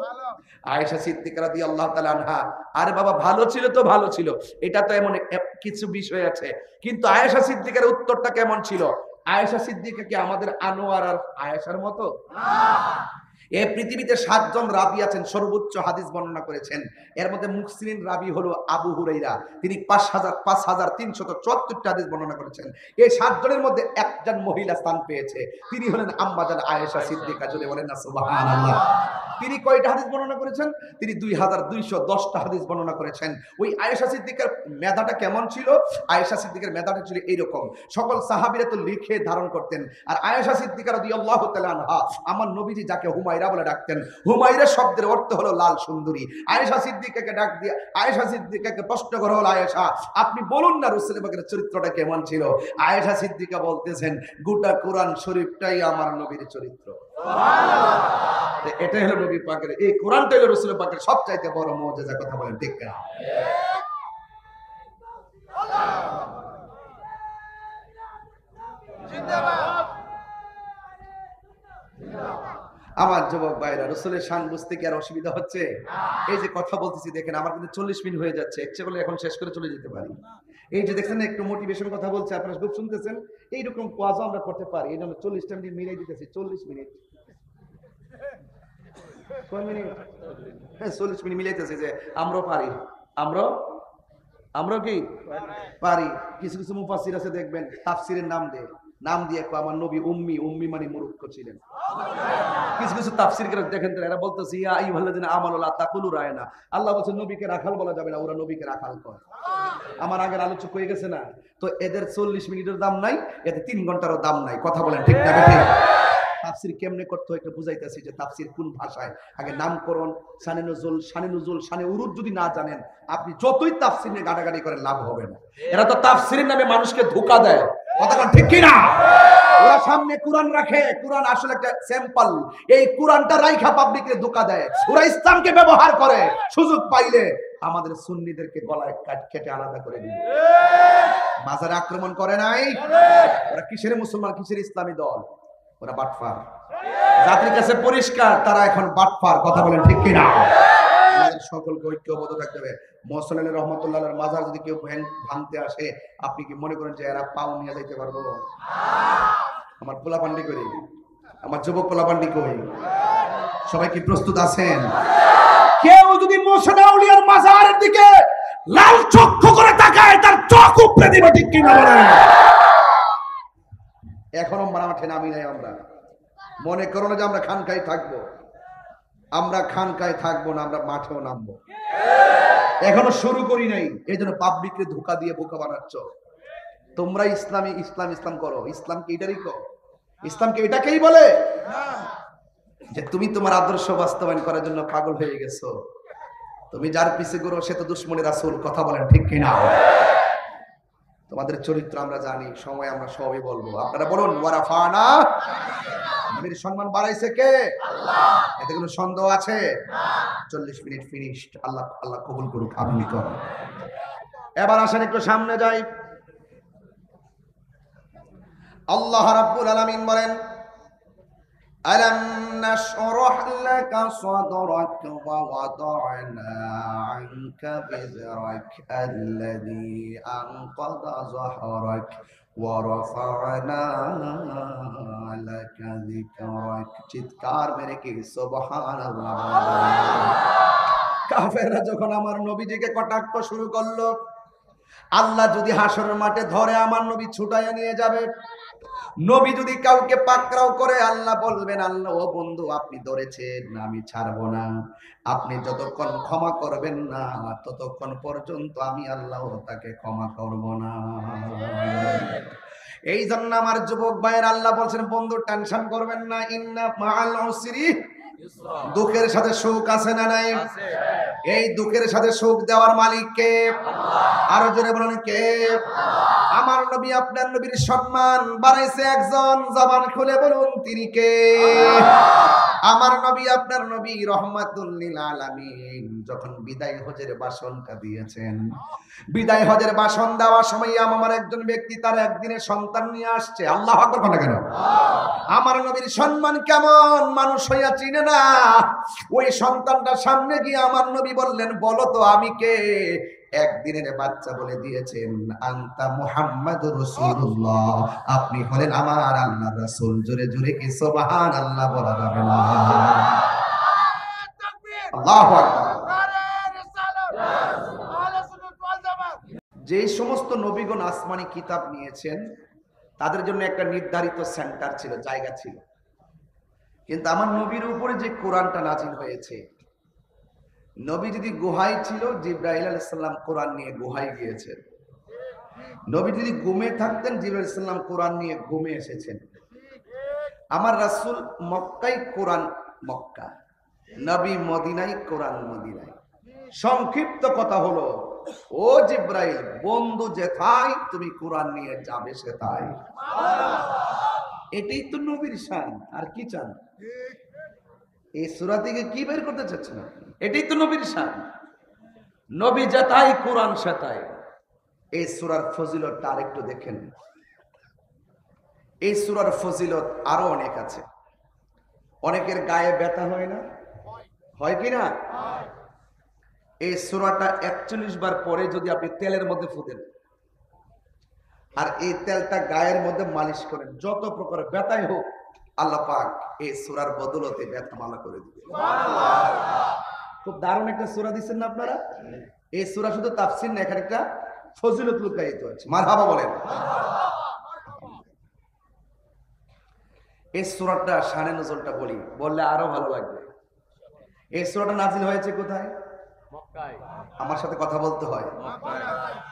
আয়েশা সিদ্দিকা রাদিয়াল্লাহু তাআলা আনহা, আরে বাবা ভালো ছিল তো ভালো ছিল, এটা তো এমন কিছু বিষয় আছে, কিন্তু আয়েশা সিদ্দিকার উত্তরটা কেমন ছিল? আয়েশা সিদ্দিকা কি আমাদের আনোয়ার আর আয়েশার মতো? না। এই পৃথিবীতে ৭ জন রাবী আছেন, সর্বোচ্চ হাদিস বর্ণনা করেছেন। এর মধ্যে মুহসিন রাবী হলো আবু হুরাইরা, তিনি ৫,৩৭৪টা হাদিস বর্ণনা করেছেন। এই ৭ জনের মধ্যে একজন মহিলা স্থান পেয়েছে, তিনি হলেন আম্মা জান আয়েশা সিদ্দিকা। যদি বলেন না সুবহানাল্লাহ। তিনি কয়টা হাদিস বর্ণনা করেছেন? তিনি ২,২১০টা হাদিস বর্ণনা করেছেন। ওই আয়েশা সিদ্দিকার মেধাটা কেমন ছিল? আয়েশা সিদ্দিকার মেধাটা ছিল এইরকম, সকল সাহাবীরা তো লিখে ধারণ করতেন, আর আয়েশা সিদ্দিকা রাদিয়াল্লাহু তাআলা আনহা, আমার নবীজি যাকে হুমায়রা বলে ডাকতেন, হুমায়রা শব্দের অর্থ হলো লাল সুন্দরী। আয়েশা সিদ্দিকাকে ডাক দিয়ে আয়েশা সিদ্দিকাকে প্রশ্ন করা হলো, আয়েশা আপনি বলুন না রাসূল পাকের চরিত্রটা কেমন ছিল? আয়েশা সিদ্দিকা বলতেছেন গোটা কোরআন শরীফটাই আমার নবীর চরিত্র। সুবহানাল্লাহ। এটা হলো নবী পাকের, এই কোরআনটা হলো রাসূল পাকের সবচাইতে বড় মুজিজা। কথা বলেন ঠিক না? আমার যুবক ভাইরা, রাসূলের শান বুঝতে কি আর অসুবিধা হচ্ছে? এই যে কথা বলতেছি দেখেন, আমার কিন্তু 40 মিনিট হয়ে যাচ্ছে, ইচ্ছে করলে এখন শেষ করে চলে যেতে পারি। এই যে দেখছেন একটু মোটিভেশন কথা বলছে, আপনারা খুব শুনতেছেন, এইরকম ওয়াজও আমরা করতে পারি। এই জন্য 40টা মিনিট মিলাই দিতেছি। 40 মিনিট, কয় মিনিট? হ্যাঁ 40 মিনিট মিলাইতেছি যে আমরাও পারি। আমরাও কি পারি। কিছু কিছু মুফাসসির আছে দেখবেন তাফসীরের নাম দিয়ে আমার নবী উম্মি মানে মূর্খ ছিলেন। কিছু কিছু তাফসীর করে দেখেন তো, এরা বলতেছে ইয়া আইয়ুহাল্লাযিনা আমানু লা তাকুলু রায়না। আল্লাহ বলেন নবীকে রাখাল বলা যাবে না, ওরা নবীকে রাখাল কয়। আমার আগের আলোচক হয়ে গেছে না? তো এদের 40 মিনিটের দাম নাই, এতে 3 ঘন্টারও দাম নাই। কথা বলেন ঠিক না ঠিক? তাফসীর কেমনে করতে হয় একটু বুঝাইতেছি যে তাফসীর কোন ভাষায়। আগে নামকরণ, শানে নুজুল, শানে উরুদ যদি না জানেন, আপনি যতই তাফসীর নিয়ে গাড়াগাড়ি করেন লাভ হবে না। এরা তো তাফসীরের নামে মানুষকে ধোঁকা দেয়। কথা বলেন ঠিক কি না? ওরা সামনে কোরআন রাখে, কোরআন আসলে একটা স্যাম্পল। এই কোরআনটা রাইখা পাবলিককে ধোঁকা দেয়। ওরা ইসলামকে ব্যবহার করে, সুযোগ পাইলে আমাদের সুন্নিদেরকে গলায় কেটে আলাদা করে দিবে। মাজারে আক্রমণ করে নাই? ওরা কিসের মুসলমান, কিসের ইসলামী দল? ওরা বাটফার। জাতির কাছে পরিষ্কার, তারা এখন বাটফার। কথা বলেন ঠিক কি না? আমাদের সকলকে ঐক্যবদ্ধ থাকতে হবে। মোহসেন আলী রহমতুল্লাহর মাজার যদি কেউ ভাঙতে আসে, আপনি কি মনে করেন যে এরা পাও নিয়ে যাইতে পারবো? আমার পোলাপান্ডি করি, আমার যুবক পোলাপান্ডি করি, সবাই কি প্রস্তুত আছেন? কেউ যদি মোহসেন আউলিয়ার মাজারের দিকে লাল চক্ষু করে তাকায়, তার চোখ উপড়ে দিবে। ঠিক কি না বলেন? এখনো মাঠে নামি নাই। আমরা মনে করো না যে আমরা খানকায় থাকবো। আমরা খানকায় থাকবো না, আমরা মাঠেও নামবো। এখনো শুরু করি নাই, এই জন্য পাবলিককে ধোঁকা দিয়ে বোকা বানাচ্ছ। তোমরা ইসলাম করো। ইসলামকে এটারই করো। ইসলামকে এটাকেই বলে যে তুমি তোমার আদর্শ বাস্তবায়ন করার জন্য পাগল হয়ে গেছো। তুমি যার পিছে ঘুরো সে তো দুশমনের রাসূল। কথা বলেন ঠিক কিনা? তোমাদের চরিত্র আমরা জানি, সময় আমরা সবই বলবো। আপনারা বলুন ওয়ারাফানা। নবীর সম্মান বাড়াইছে কে? আল্লাহ। এতে কোনো সন্দেহ আছে? 40 মিনিট ফিনিশড। আল্লাহ কবুল করুক। আপনি করুন। এবার আসেন একটু সামনে যাই। আল্লাহ রাব্বুল আলামিন বলেন আলাম নাশরাহ লাকা সাদরাক ওয়া ওয়াদা'না আনকা বিজরাক আল্লাযী আনকাযা যাহরাক ওয়া রাফা'না লাকা যিকরাক। চিৎকার মেরে কি সুবহানাল্লাহ। কাফেররা যখন আমার নবীজিকে কটাক্ষ শুরু করলো, আল্লাহ যদি হাসরের মাঠে ধরে আমার নবী ছুটাইয়া নিয়ে যাবে। নবী যদি কাউকে পাকড়াও করে, আল্লাহ বলবেন আল্লাহ ও বন্ধু আপনি ধরেছেন, আমি ছাড়বো না। আপনি যতক্ষণ ক্ষমা করবেন না, ততক্ষণ পর্যন্ত আমি আল্লাহ তাকে ক্ষমা করব না। এই জন্য আমার যুবক ভাইয়ের আল্লাহ বলছেন বন্ধু টেনশন করবেন না, ইন্না মাআল উসরি। দুঃখের সাথে সুখ আছে না নাই? এই দুঃখের সাথে সুখ দেওয়ার মালিক কে? আরো জোরে বলুন কে? আমার নবী আপনার নবীর সম্মান বাড়াইছে একজন, জবান খুলে বলুন তিনি কে? আমার নবী আপনার নবী রহমাতুল লিল আলামিন যখন বিদায় হজের ভাষণটা দিয়েছেন, বিদায় হজের ভাষণ দেওয়ার সময় আমার একজন ব্যক্তি তার একদিনের সন্তান নিয়ে আসছে। আল্লাহু আকবার বলেন কেন? আমার নবীর সম্মান কেমন মানুষ হইয়া চিনে না। ওই সন্তানটা সামনে গিয়ে আমার নবী বললেন বলো তো আমি কে? একদিনের বাচ্চা বলে দিয়েছেন আনতা মুহাম্মাদুর রাসূলুল্লাহ, আপনি হলেন আমার আল্লাহর রাসূল। জোরে জোরে কি সুবহানাল্লাহ বলা যাবে না? আল্লাহু আকবার। যে সমস্ত নবীগণ আসমানি কিতাব নিয়েছেন তাদের জন্য একটা নির্ধারিত সেন্টার ছিল, জায়গা ছিল। কিন্তু আমার নবীর উপরে যে কোরআনটা নাজিল হয়েছে, নবী যদি গুহায় ছিল, জিবরাইল আলাইহিস সালাম কোরআন নিয়ে গুহায় গিয়েছেন। নবী যদি ঘুমে থাকতেন, জিবরাইল আলাইহিস সালাম কোরআন নিয়ে ঘুমে এসেছেন। আমার রাসূল মক্কায়, কোরআন মক্কা, নবী মদিনায়, কোরআন মদিনায়। সংক্ষিপ্ত কথা হলো ও জিবরাইল, বন্ধু যেথায় তুমি কোরআন নিয়ে যাবে সেথায়। এটাই তো নবীর শান। আর কি চান? এই সূরা থেকে কি বের করতে চাচ্ছেন আপনি? এটাই তো নবীর শান। নবী যেথায় কোরআন সেথায়। এই সূরার ফজিলতটা আরেকটু দেখেন। এই সূরার ফজিলত আরো অনেক আছে। অনেকের গায়ে ব্যথা হয় না, হয় কি না? এই সূরাটা 41 বার পরে যদি আপনি তেলের মধ্যে ফুটেন আর এই তেলটা গায়ের মধ্যে মালিশ করেন, যত প্রকার ব্যথাই হোক আল্লাহ পাক এই সূরার বদলতে ব্যথা ভালো করে দিবে। খুব দারুণ একটা সূরা দিচ্ছেন না আপনারা। এই সূরা শুধু তাফসীর না, এখানে একটা ফজিলত লুকায়িত আছে। মারহাবা বলেন। এই সূরাটা শানে নজলটা বললে আরো ভালো লাগবে। এই সূরাটা নাজিল হয়েছে কোথায়? মক্কায়। আমার সাথে কথা বলতে হয়,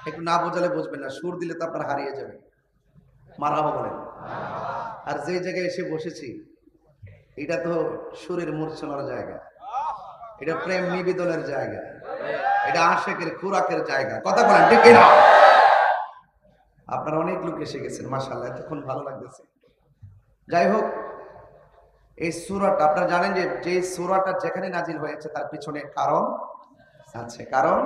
একটু না বোঝালে বুঝবেন না, সুর দিলে তো আপনারা হারিয়ে যাবেন। মারহাবা বলেন। আর যে জায়গায় এসে বসেছি এটা তো সুরের মূর্ছনার জায়গা, এটা প্রেম নিবেদনের জায়গা, এটা আশেকের খুরাকের জায়গা। কথা বলেন ঠিক না? আপনারা অনেক লোক এসে গেছেন, মাশাআল্লাহ, এতক্ষণ ভালো লাগতেছে। যাই হোক, এই সূরাটা আপনারা জানেন যে সূরাটা যেখানে নাজিল হয়েছে তার পিছনে কারণ আছে, কারণ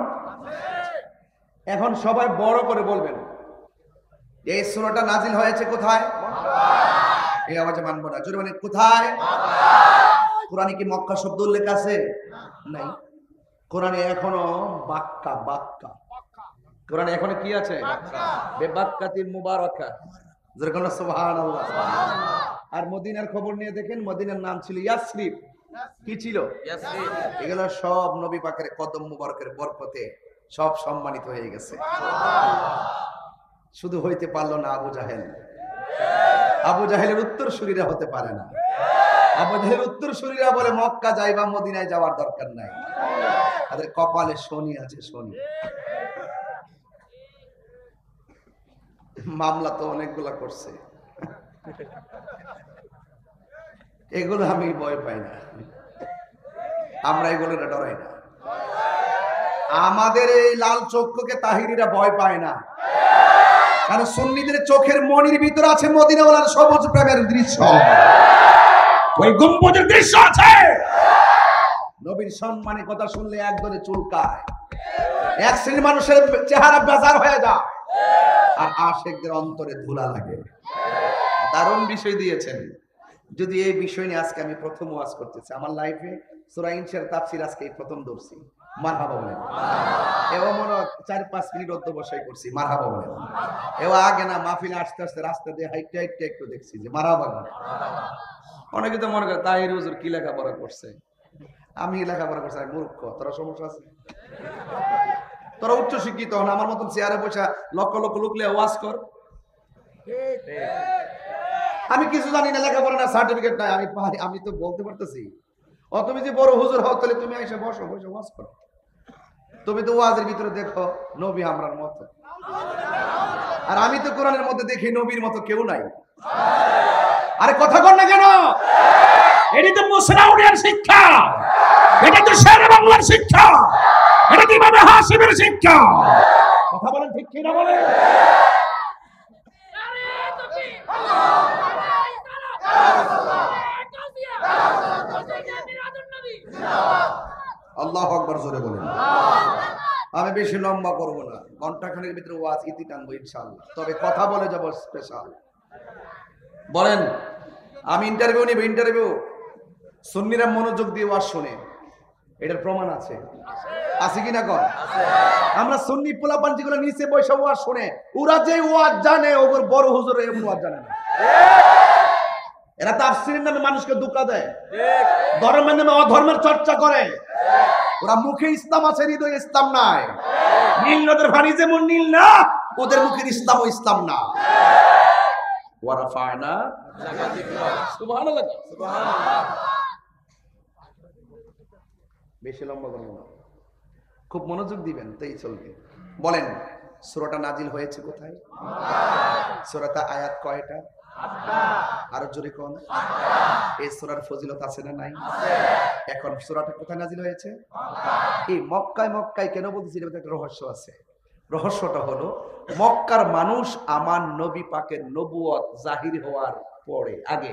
এখন সবাই বড় করে বলবেন এই সূরাটা নাজিল হয়েছে কোথায়? এই আওয়াজে মানবো না, জোরে বলেন কোথায়? কোরআনে কি মক্কা শব্দ উল্লেখ আছে? নাই। কোরআনে এখনো বাক্কা কোরআনে এখনো কি আছে? বেবাক্কাতিন মুবারাকা, জোরে বলেন সুবহানাল্লাহ। আর মদিনার খবর নিয়ে দেখেন, মদিনার নাম ছিল ইয়াসরিব। কি ছিল? ইয়াসরিব। এগুলো সব নবী পাকের কদম মুবারকের বরকতে সব সম্মানিত হয়ে গেছে। শুধু হইতে পারলো না আবু জাহেল। আবু জাহেলের উত্তরসূরিরা হতে পারে না। আবু জাহেলের উত্তরসূরিরা বলে মক্কা যাইবা, মদিনায় যাওয়ার দরকার নাই, তাদের কপালে শনি আছে, শনি। মামলা তো অনেকগুলা করছে, এগুলো আমি ভয় পাই না, আমরা এগুলো ডরাই না। আমাদের এই লাল চক্ষুকে তাহিরিরা ভয় পায় না, কারণ সুন্নিদের চোখের মনির ভিতরে আছে মদিনাওয়ালার সবুজ প্রেমের দৃশ্য। ওই গম্বুজের দৃশ্য আছে। নবীর সম্মানের কথা শুনলে একদলে চুলকায়, এক শ্রেণীর মানুষের চেহারা বেজার হয়ে যায়, আর আশিকদের অন্তরে ধুলা লাগে। দারুণ বিষয় দিয়েছেন। যদি এই বিষয় নিয়ে আজকে আমি প্রথম ওয়াজ করতেছি আমার লাইফে, সূরা ইনশিরার তাফসীর আজকে প্রথম ধরছি। মারহাবা বলেন। এও মনে 4-5 মিনিট অধ্যবসায় করছি। মারহাবা বলেন। এও আগে না মাহফিলে আস্তে আস্তে রাস্তা দিয়ে হাইটে একটু দেখছি যে মারহাবা বলেন। অনেকে তো মনে করে তাহির হুজুর কি লেখাপড়া করছে। আমি লেখাপড়া করছি, আমি মূর্খ। তোরা সমস্যা আছে? তোরা উচ্চ শিক্ষিত হন, আমার মতন চেয়ারে বসে লক্ষ লক্ষ লোক লিয়ে ওয়াজ কর। আমি কিছু জানি না, লেখাপড়া না, সার্টিফিকেট নাই, আমি তো বলতে পারতেছি। ও তুমি যে বড় হুজুর হও, তাহলে তুমি এসে বসে ওয়াজ করো। তুমি তো ওয়াজের ভিতরে দেখো নবী আমরার মতো, আর আমি তো কোরআনের মধ্যে দেখি নবীর মতো কেউ নাই। আরে কথা কর না কেন? এটি তো মুসনাউরিয়ার শিক্ষা, এটা তো শের বাংলার শিক্ষা, এটা তো ইমাম হাশিমের শিক্ষা। কথা বলেন ঠিক কি না বলেন? আল্লাহু আকবার, জোরে বলেন। আমি বেশি লম্বা করব না, ঘন্টাখানেক ভিতরে ওয়াজ ইতি টানবো ইনশাআল্লাহ। তবে কথা বলে যাব স্পেশাল। বলেন, আমি ইন্টারভিউ নিব, ইন্টারভিউ। সুন্নিরা মনোযোগ দিয়ে ওয়াজ শুনে, এটার প্রমাণ আছে, আছে কি না? কর আমরা সুন্নি পোলাপান যেগুলো নিচে বসে ওয়াজ শুনে, ওরা যে ওয়াজ জানে ওর বড় হুজুর এমন ওয়াজ জানে না। এরা তাফসীরের নামে মানুষকে ধোঁকা দেয়, ধর্মের নামে অধর্মের চর্চা করে। ওরা মুখে ইসলাম আছে, হৃদয়ে ইসলাম নাই। নীল নদের পানি যেমন নীল না, ওদের মুখের ইসলাম ও ইসলাম না। ওয়ারাফানা সুবহানাল্লাহ, সুবহানাল্লাহ। বেশি লম্বা করব না, খুব মনোযোগ দিবেন, তাই চলবে। বলেন, সূরাটা নাজিল হয়েছে কোথায়? সূরাতে আয়াত কয়টা? আরো জোরে কোন? এই সূরার ফজিলত আছে না নাই? এখন সূরাটা কোথায় নাজিল হয়েছে? এই মক্কায়। মক্কায় কেন বলতেছি? এর একটা রহস্য আছে। রহস্যটা হলো, মক্কার মানুষ আমার নবী পাকের নবুয়ত জাহির হওয়ার পরে, আগে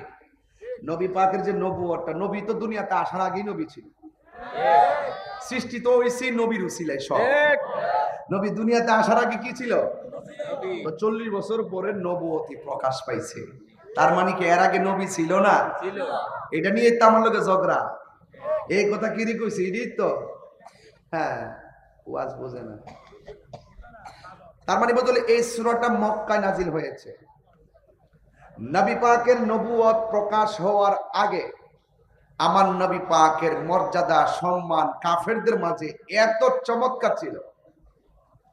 নবী পাকের যে নবুয়তটা, নবী তো দুনিয়াতে আসার আগেই নবী ছিল। সৃষ্টি তো হইছে নবীর উসিলায় সব। নবী দুনিয়াতে আসার আগে কি ছিল? 40 বছর পরে নবুয়তি প্রকাশ পাইছে। তার মানে কি এর আগে নবী ছিল না? এটা নিয়ে তো আমার লোকে ঝগড়া। এই কথা কি রে কইছি এটাই তো। হ্যাঁ, ওয়াজ বোঝে না। তার মানে বদলে এই সূরাটা মক্কায় নাজিল হয়েছে। নবী পাকের নবুয়ত প্রকাশ হওয়ার আগে আমার নবী পাকের মর্যাদা সম্মান কাফেরদের মাঝে এত চমৎকার ছিল,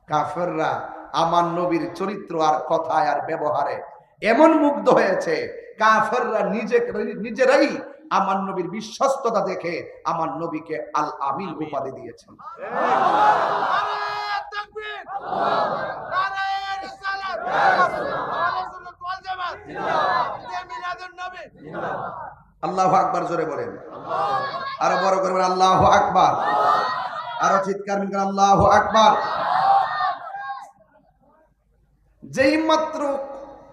কাফেররা আমার নবীর চরিত্র আর কথায় আর ব্যবহারে এমন মুগ্ধ হয়েছে, কাফেররা নিজেরাই আমার নবীর বিশ্বস্ততা দেখে আমার নবীকে আল আমিন উপাধি দিয়েছেন। আল্লাহু আকবার, জোরে বলেন, আরো বড় করে বলেন আল্লাহু আকবার, আরো চিৎকার করে আল্লাহু আকবার। যেই মাত্র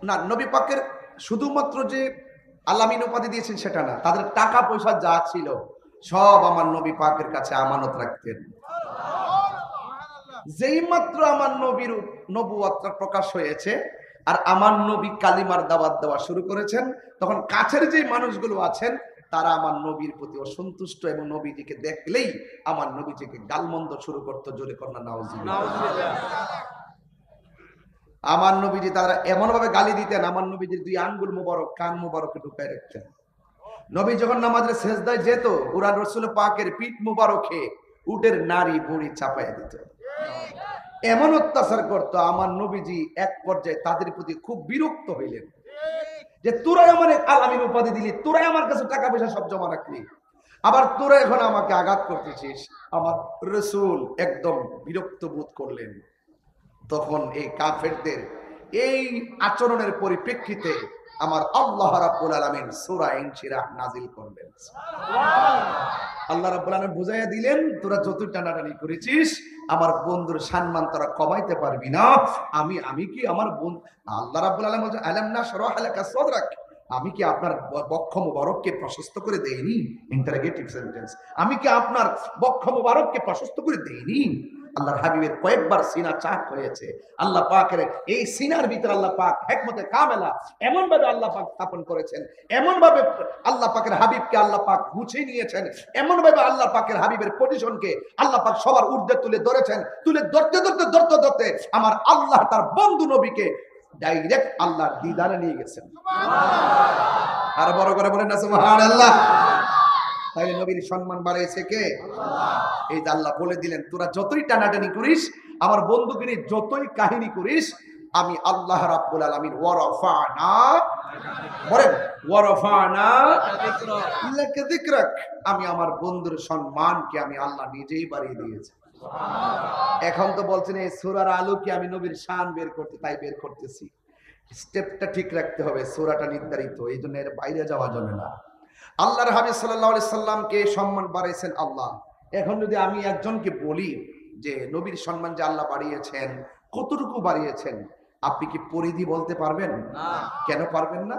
না নবী পাকের শুধুমাত্র যে আলামিন উপাধি দিয়েছেন সেটা না, তাদের টাকা পয়সা যা ছিল সব আমার নবী পাকের কাছে আমানত রাখতেন। যেই মাত্র আমার নবীর নবুয়তটা প্রকাশ হয়েছে আর আমার নবী কালিমার দাওয়াত দেওয়া শুরু করেছেন, তখন কাছের যে মানুষগুলো আছেন তারা আমার নবীর প্রতি অসন্তুষ্ট এবং নবীজিকে দেখলেই আমার নবীজিকে গালমন্দ শুরু করতো। জোরে কন্যা নাউজুবিল্লাহ। আমার নবীজি তারা এমন ভাবে গালি দিতেন, আমার নবীজির দুই আঙ্গুল মুবারক কান মুবারকে ঢুকায় রাখতেন। নবী যখন নামাজের সেজদায় যেত, কুরআন রাসূল পাকের পিঠ মুবারকে উটের নাড়ি বুড়ি চাপায় দিত। এমন অত্যাচার করত, আমার নবীজি এক পর্যায়ে তাদের প্রতি খুব বিরক্ত হইলেন যে তোরাই আমার আলামিন উপাধি দিলি, তোরাই আমার কাছে টাকা পয়সা সব জমা রাখলি, আবার তোরা এখন আমাকে আঘাত করতেছিস। আমার রাসূল একদম বিরক্ত বোধ করলেন। তখন এই কাফেরদের এই আচরণের পরিপ্রেক্ষিতে আমার আল্লাহ রাব্বুল আলামিন সূরা ইনশিরাহ নাজিল করলেন। আল্লাহ রাব্বুল আলামিন বুঝাইয়া দিলেন, তোরা যত টানাটানি করেছিস আমার বন্ধুর সম্মান তোরা কমাইতে পারবি না। আমি কি আমার বন্ধু, আল্লাহ রাব্বুল আলামিন বলেন আলাম নাশরাহ লাকা সাদরাক, আমি কি আপনার বক্ষ মুবারককে প্রশস্ত করে দেইনি? ইন্টারোগেটিভ সেন্টেন্স, আমি কি আপনার বক্ষ মুবারককে প্রশস্ত করে দেইনি? আল্লাহর হাবিবের কয়েকবার সিনা চাক হয়েছে। আল্লাহ পাকের এই সিনার ভিতরে আল্লাহ পাক হিকমতে কামেলা এমন ভাবে আল্লাহ পাক স্থাপন করেছেন, এমন ভাবে আল্লাহ পাকের হাবিবকে আল্লাহ পাক গুছিয়ে নিয়েছেন, এমন ভাবে আল্লাহ পাকের হাবিবের পজিশনকে আল্লাহ পাক সবার ঊর্ধ্বে তুলে ধরেছেন। তুলে ধরতে আমার আল্লাহ তার বন্ধু নবীকে ডাইরেক্ট আল্লাহর দিদারে নিয়ে গেছেন। সুবহানাল্লাহ, আর বড় করে বলেন না সুবহানাল্লাহ। তাই নবীর সম্মান বাড়াইছে কে? এই যে আল্লাহ বলে দিলেন, তোরা যতই টানাটানি করিস আমার বন্ধুকে নিয়ে যতই কাহিনী করিস, আমি আল্লাহ রাব্বুল আলামিন ওয়ারাফানা, বলেন ওয়ারাফানা লাকা যিকরাক, আমি আমার বন্ধুর সম্মানকে আমি আল্লাহ নিজেই বাড়িয়ে দিয়েছি। এখন তো বলছেন এই সূরার আলোকে আমি নবীর শান বের করতে, তাই বের করতেছি। স্টেপটা ঠিক রাখতে হবে, সূরাটা নির্ধারিত, এই জন্য এর বাইরে যাওয়া যাবে না। আল্লাহর হাবিব সাল্লাল্লাহু আলাইহি সাল্লামকে সম্মান বাড়াইছেন আল্লাহ। এখন যদি আমি একজনকে বলি যে নবীর সম্মান যে আল্লাহ বাড়িয়েছেন, কতটুকু বাড়িয়েছেন, আপনি কি পরিধি বলতে পারবেন? না। কেন পারবেন না?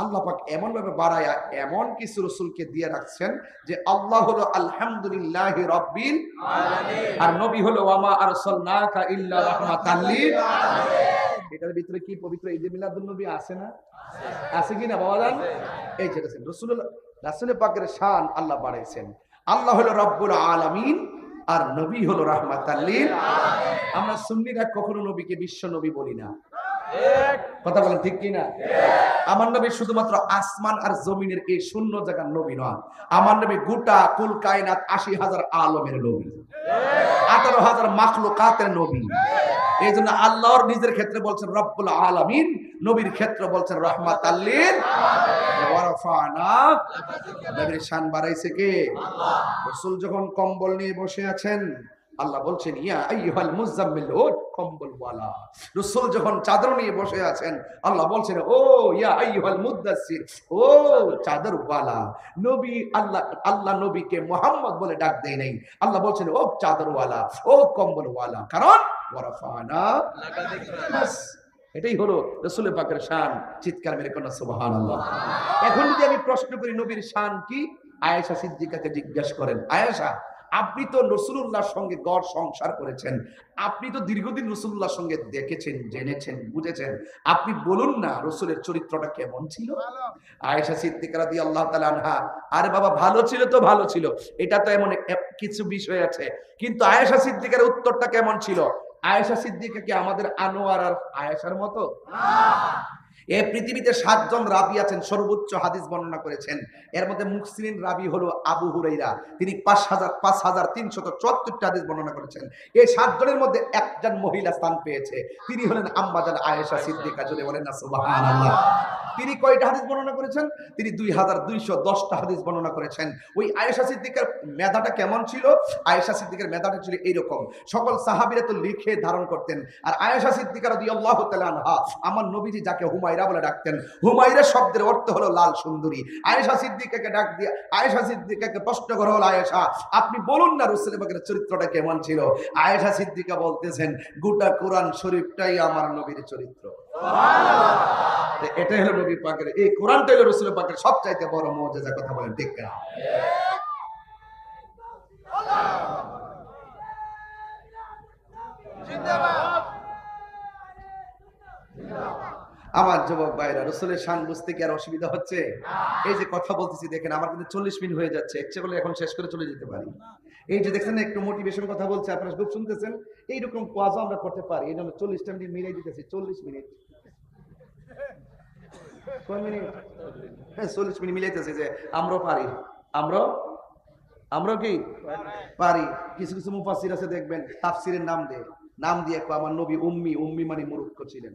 আল্লাহ পাক এমন ভাবে বাড়ায়া এমন কিছু রাসূলকে দিয়ে রাখছেন যে আল্লাহ হলো আলহামদুলিল্লাহি রাব্বিল আলামিন, আর নবী হলো ওয়ামা আরসালনাকা ইল্লা রাহমাতাল লিল আলামিন। এটার ভিতরে কি পবিত্র ঈদে মিলাদুন নবী আছে না? আছে কি না বাবা জান? এই যেটা রাসূল পাকের শান আল্লাহ বাড়াইছেন। আল্লাহ হলো রব্বুল আলামিন আর নবী হলো রাহমাতাল লিল আলামিন। আমরা সুন্নিরা কখনো নবীকে বিশ্ব নবী বলি না, কথা বলেন ঠিক কি না? আমার নবী শুধুমাত্র আসমান আর জমিনের এই শূন্য জায়গার নবী নয়, আমার নবী গোটা কুল কায়নাত ৮০,০০০ আলমের নবী, ১৮,০০০ মাখলুকাতের নবী। এই জন্য আল্লাহর নিজের ক্ষেত্রে বলছেন রব্বুল আলামিন, নবীর ক্ষেত্রে বলছেন রাহমাতাল লিল আলামিন। নবীর শান বাড়াইছে কে? আল্লাহ। রাসূল যখন কম্বল নিয়ে বসে আছেন, আল্লাহ বলছেন ইয়া আইয়ুহাল মুযাম্মিল, ও কম্বল ওয়ালা। রাসূল যখন চাদর নিয়ে বসে আছেন, আল্লাহ বলছেন ও ইয়া আইয়ুহাল মুদাসসির, ও চাদর ওয়ালা। নবী আল্লাহ নবীকে মুহাম্মদ বলে ডাক দেয় নাই, আল্লাহ বলছেন ও চাদর ওয়ালা, ও কম্বল ওয়ালা, কারণ ওয়ারাফানা লাকা যিকরাক। এটাই হলো রাসূল পাকের শান। চিৎকার মেরে কোন সুবহানাল্লাহ। এখন যদি আমি প্রশ্ন করি নবীর শান কি, আয়েশা সিদ্দিকাকে জিজ্ঞাসা করেন, আয়েশা আপনি তো রাসূলুল্লাহর সঙ্গে গড় সংসার করেছেন, আপনি তো দীর্ঘদিন রাসূলুল্লাহর সঙ্গে দেখেছেন, জেনেছেন, বুঝেছেন, আপনি বলুন না রাসূলের চরিত্রটা কেমন ছিল? আয়েশা সিদ্দিকা রাদিয়াল্লাহু তাআলা আনহা, আরে বাবা ভালো ছিল তো ভালো ছিল, এটা তো এমন কিছু বিষয় আছে, কিন্তু আয়েশা সিদ্দিকার উত্তরটা কেমন ছিল? আয়েশা সিদ্দিকা কি আমাদের আনোয়ার আর আয়েশার মতো? এই পৃথিবীতে 7 জন রাবী আছেন, সর্বোচ্চ হাদিস বর্ণনা করেছেন। এর মধ্যে মুহসিন রাবী হলো আবু হুরাইরা, তিনি 5374টা হাদিস বর্ণনা করেছেন। এই 7 জনের মধ্যে একজন মহিলা স্থান পেয়েছে, তিনি হলেন আম্মা জান আয়েশা সিদ্দিকা। জোরে বলেন না সুবহানাল্লাহ। তিনি কয়টা হাদিস বর্ণনা করেছেন? তিনি 2210টা হাদিস বর্ণনা করেছেন। ওই আয়েশা সিদ্দিকার মেধাটা কেমন ছিল? আয়েশা সিদ্দিকার মেধাটা ছিল এইরকম, সকল সাহাবীরা তো লিখে ধারণ করতেন, আর আয়েশা সিদ্দিকা রাদিয়াল্লাহু তাআলা আনহা, আমার নবীজি যাকে হুমায়রা বলে ডাকতেন, হুমায়রা শব্দের অর্থ হলো লাল সুন্দরী। আয়েশা সিদ্দিকাকে ডাক দিয়ে আয়েশা সিদ্দিকাকে প্রশ্ন করা হলো, আয়েশা আপনি বলুন না রাসূল পাকের চরিত্রটা কেমন ছিল? আয়েশা সিদ্দিকা বলতেছেন, গোটা কোরআন শরীফটাই আমার নবীর চরিত্র। সুবহানাল্লাহ। এটা হলো নবী পাকের, এই কোরআনটা হলো রাসূল পাকের সবচাইতে বড় মুজিজা। কথা বলেন ঠিক না? জিন্দাবাদ। আমার যুবক ভাইরা, রাসূলের শান বুঝতে কি আর অসুবিধা হচ্ছে? এই যে কথা বলতেছি দেখেন, আমার কিন্তু 40 মিনিট হয়ে যাচ্ছে, ইচ্ছে করলে এখন শেষ করে চলে যেতে পারি। এই যে দেখছেন একটু মোটিভেশন কথা বলছে, আপনারা খুব শুনতেছেন, এইরকম ওয়াজ আমরা করতে পারি। এই জন্য 40টা মিনিট মিলাই দিতেছি। 40 মিনিট কয় মিনিট? হ্যাঁ 40 মিনিট মিলাইতেছি যে আমরা পারি, আমরা কি পারি। কিছু কিছু মুফাসসির আছে দেখবেন তাফসীরের নাম দিয়ে আমার নবী উম্মি মানে মূর্খ ছিলেন।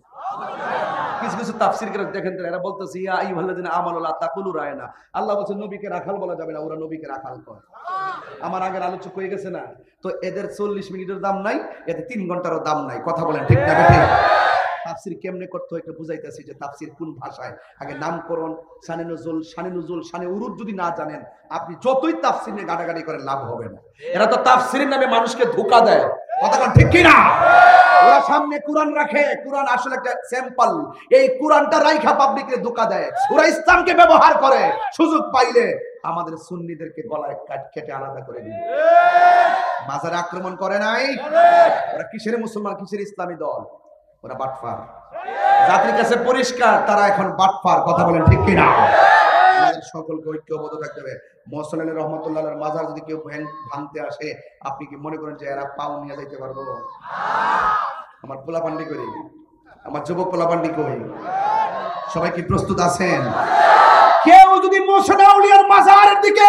কিছু কিছু তাফসীর করে দেখেন তো, এরা বলতেছে ইয়া আইয়ুহাল্লাযিনা আমানু লা তাকুলু রায়না, আল্লাহ বলেন নবীকে রাখাল বলা যাবে না, ওরা নবীকে রাখাল কয়। আমার আগের আলোচক হয়ে গেছে না, তো এদের 40 মিনিটের দাম নাই, এতে 3 ঘন্টারও দাম নাই। কথা বলেন ঠিক না ঠিক? তাফসীর কেমনে করতে হয় এটা বুঝাইতেছি, যে তাফসীর কোন ভাষায়, আগে নামকরণ, শানে নুজুল, শানে উরুদ যদি না জানেন, আপনি যতই তাফসীর নিয়ে গাড়াগাড়ি করেন লাভ হবে না। এরা তো তাফসীরের নামে মানুষকে ধোঁকা দেয়। কথা বলেন ঠিক কি না? ওরা সামনে কোরআন রাখে, কোরআন আসলে একটা স্যাম্পল, এই কোরআনটা রাইখা পাবলিককে ধোঁকা দেয়। ওরা ইসলামকে ব্যবহার করে, সুযোগ পাইলে আমাদের সুন্নিদেরকে গলায় কেটে আলাদা করে দিবে। মাজারে আক্রমণ করে নাই? ওরা কিসের মুসলমান, কিসের ইসলামী দল? ওরা বাটফার। জাতির কাছে পরিষ্কার, তারা এখন বাটফার। কথা বলেন ঠিক কি না? আমাদের সকলকে ঐক্যবদ্ধ থাকতে হবে। মোহসেন আলী রহমাতুল্লাহর মাজার যদি কেউ ভাঙতে আসে, আপনি কি মনে করেন যে এরা পাও নিয়ে যাইতে পারবো? আমার পোলাপান্ডি করি, আমার যুবক পোলাপান্ডি করি, সবাই কি প্রস্তুত আছেন? কেউ যদি মোহসেন আউলিয়ার মাজারের দিকে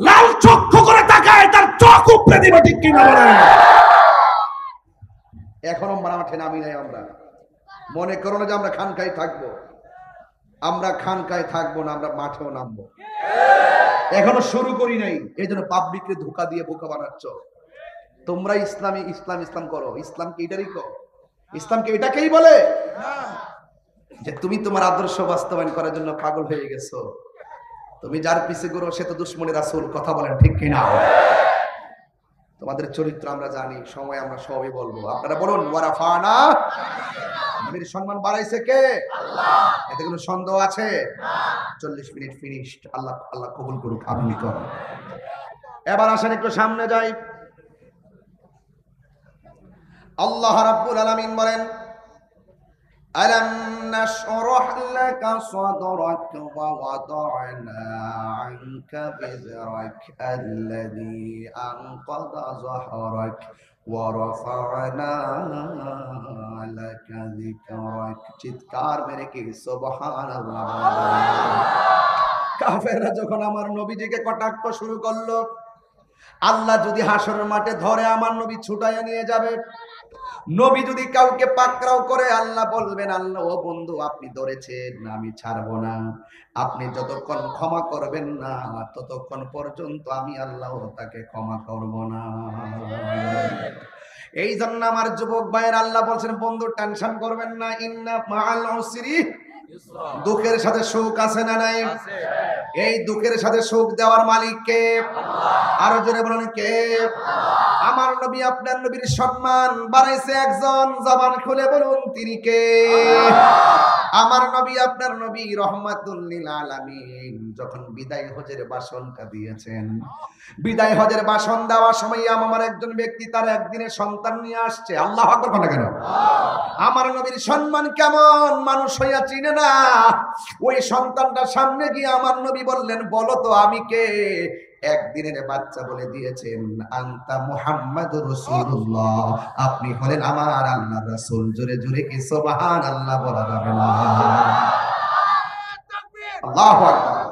লাল চক্ষু করে তাকায়, তার চোখ উপড়ে দিবে। ঠিক কি না বলেন? এখনো মাঠে নামি নাই। আমরা মনে করো না যে আমরা খানকায় থাকবো, আমরা খানকায় থাকবো না, আমরা মাঠেও নামবো। এখনো শুরু করি নাই, এই জন্য পাবলিককে ধোঁকা দিয়ে বোকা বানাচ্ছ। তোমরা ইসলাম করো, ইসলামকে এটারই করো, ইসলামকে এটাকেই বলে যে তুমি তোমার আদর্শ বাস্তবায়ন করার জন্য পাগল হয়ে গেছো। তুমি যার পিছে ঘুরো সে তো দুশমনে রাসূল। কথা বলেন ঠিক কিনা? তোমাদের চরিত্র আমরা জানি, সময় আমরা সবই বলবো। আপনারা বলুন ওয়ারাফানা, নবীর সম্মান বাড়াইছে কে? আল্লাহ। এতে কোনো সন্দেহ আছে? না। 40 মিনিট ফিনিশড। আল্লাহ কবুল করুক। আমিন করুন। এবার আসেন একটু সামনে যাই। আল্লাহ রাব্বুল আলামিন বলেন, আলাম নাশরাহ লাকা সাদরাক ওয়া ওয়াদা'না আনকা বিজরাক আল্লাযী আনকাযা যাহরাক ওয়া রাফা'না লাকা যিকরাক। চিৎকার মেরে কি সুবহানাল্লাহ। কাফেররা যখন আমার নবীজিকে কটাক্ষ শুরু করলো, আল্লাহ যদি হাসরের মাঠে ধরে আমার নবী ছুটাইয়া নিয়ে যাবে। নবী যদি কাউকে পাকড়াও করে, আল্লাহ বলবেন, আল্লাহ ও বন্ধু আপনি ধরেছেন, আমি ছাড়বো না। আপনি যতক্ষণ ক্ষমা করবেন না, ততক্ষণ পর্যন্ত আমি আল্লাহ তাকে ক্ষমা করব না। এই জন্য আমার যুবক ভাইয়ের আল্লাহ বলছেন, বন্ধু টেনশন করবেন না, ইন্না মাআল উসরি, দুঃখের সাথে সুখ আছে না নাই? এই দুঃখের সাথে সুখ দেওয়ার মালিক কে? আরো জোরে বলুন কে? আমার নবী, আপনার নবীর সম্মান বাড়াইছে একজন, জবান খুলে বলুন তিনি কে? আমার নবী আপনার নবী রহমাতুল লিল আলামিন যখন বিদায় হজের ভাষণটা দিয়েছেন, বিদায় হজের ভাষণ দেওয়ার সময় আমার একজন ব্যক্তি তার একদিনের সন্তান নিয়ে আসছে। আল্লাহু আকবার বলে কেন? আমার নবীর সম্মান কেমন মানুষ হইয়া চিনে না। ওই সন্তানটা সামনে গিয়ে আমার নবী বললেন, বলো তো আমি কে? একদিনের বাচ্চা বলে দিয়েছেন, আনতা মুহাম্মাদুর রাসূলুল্লাহ, আপনি হলেন আমার আল্লাহর রাসূল। জোরে জোরে কি সুবহানাল্লাহ বলা যাবে না? আল্লাহু আকবার।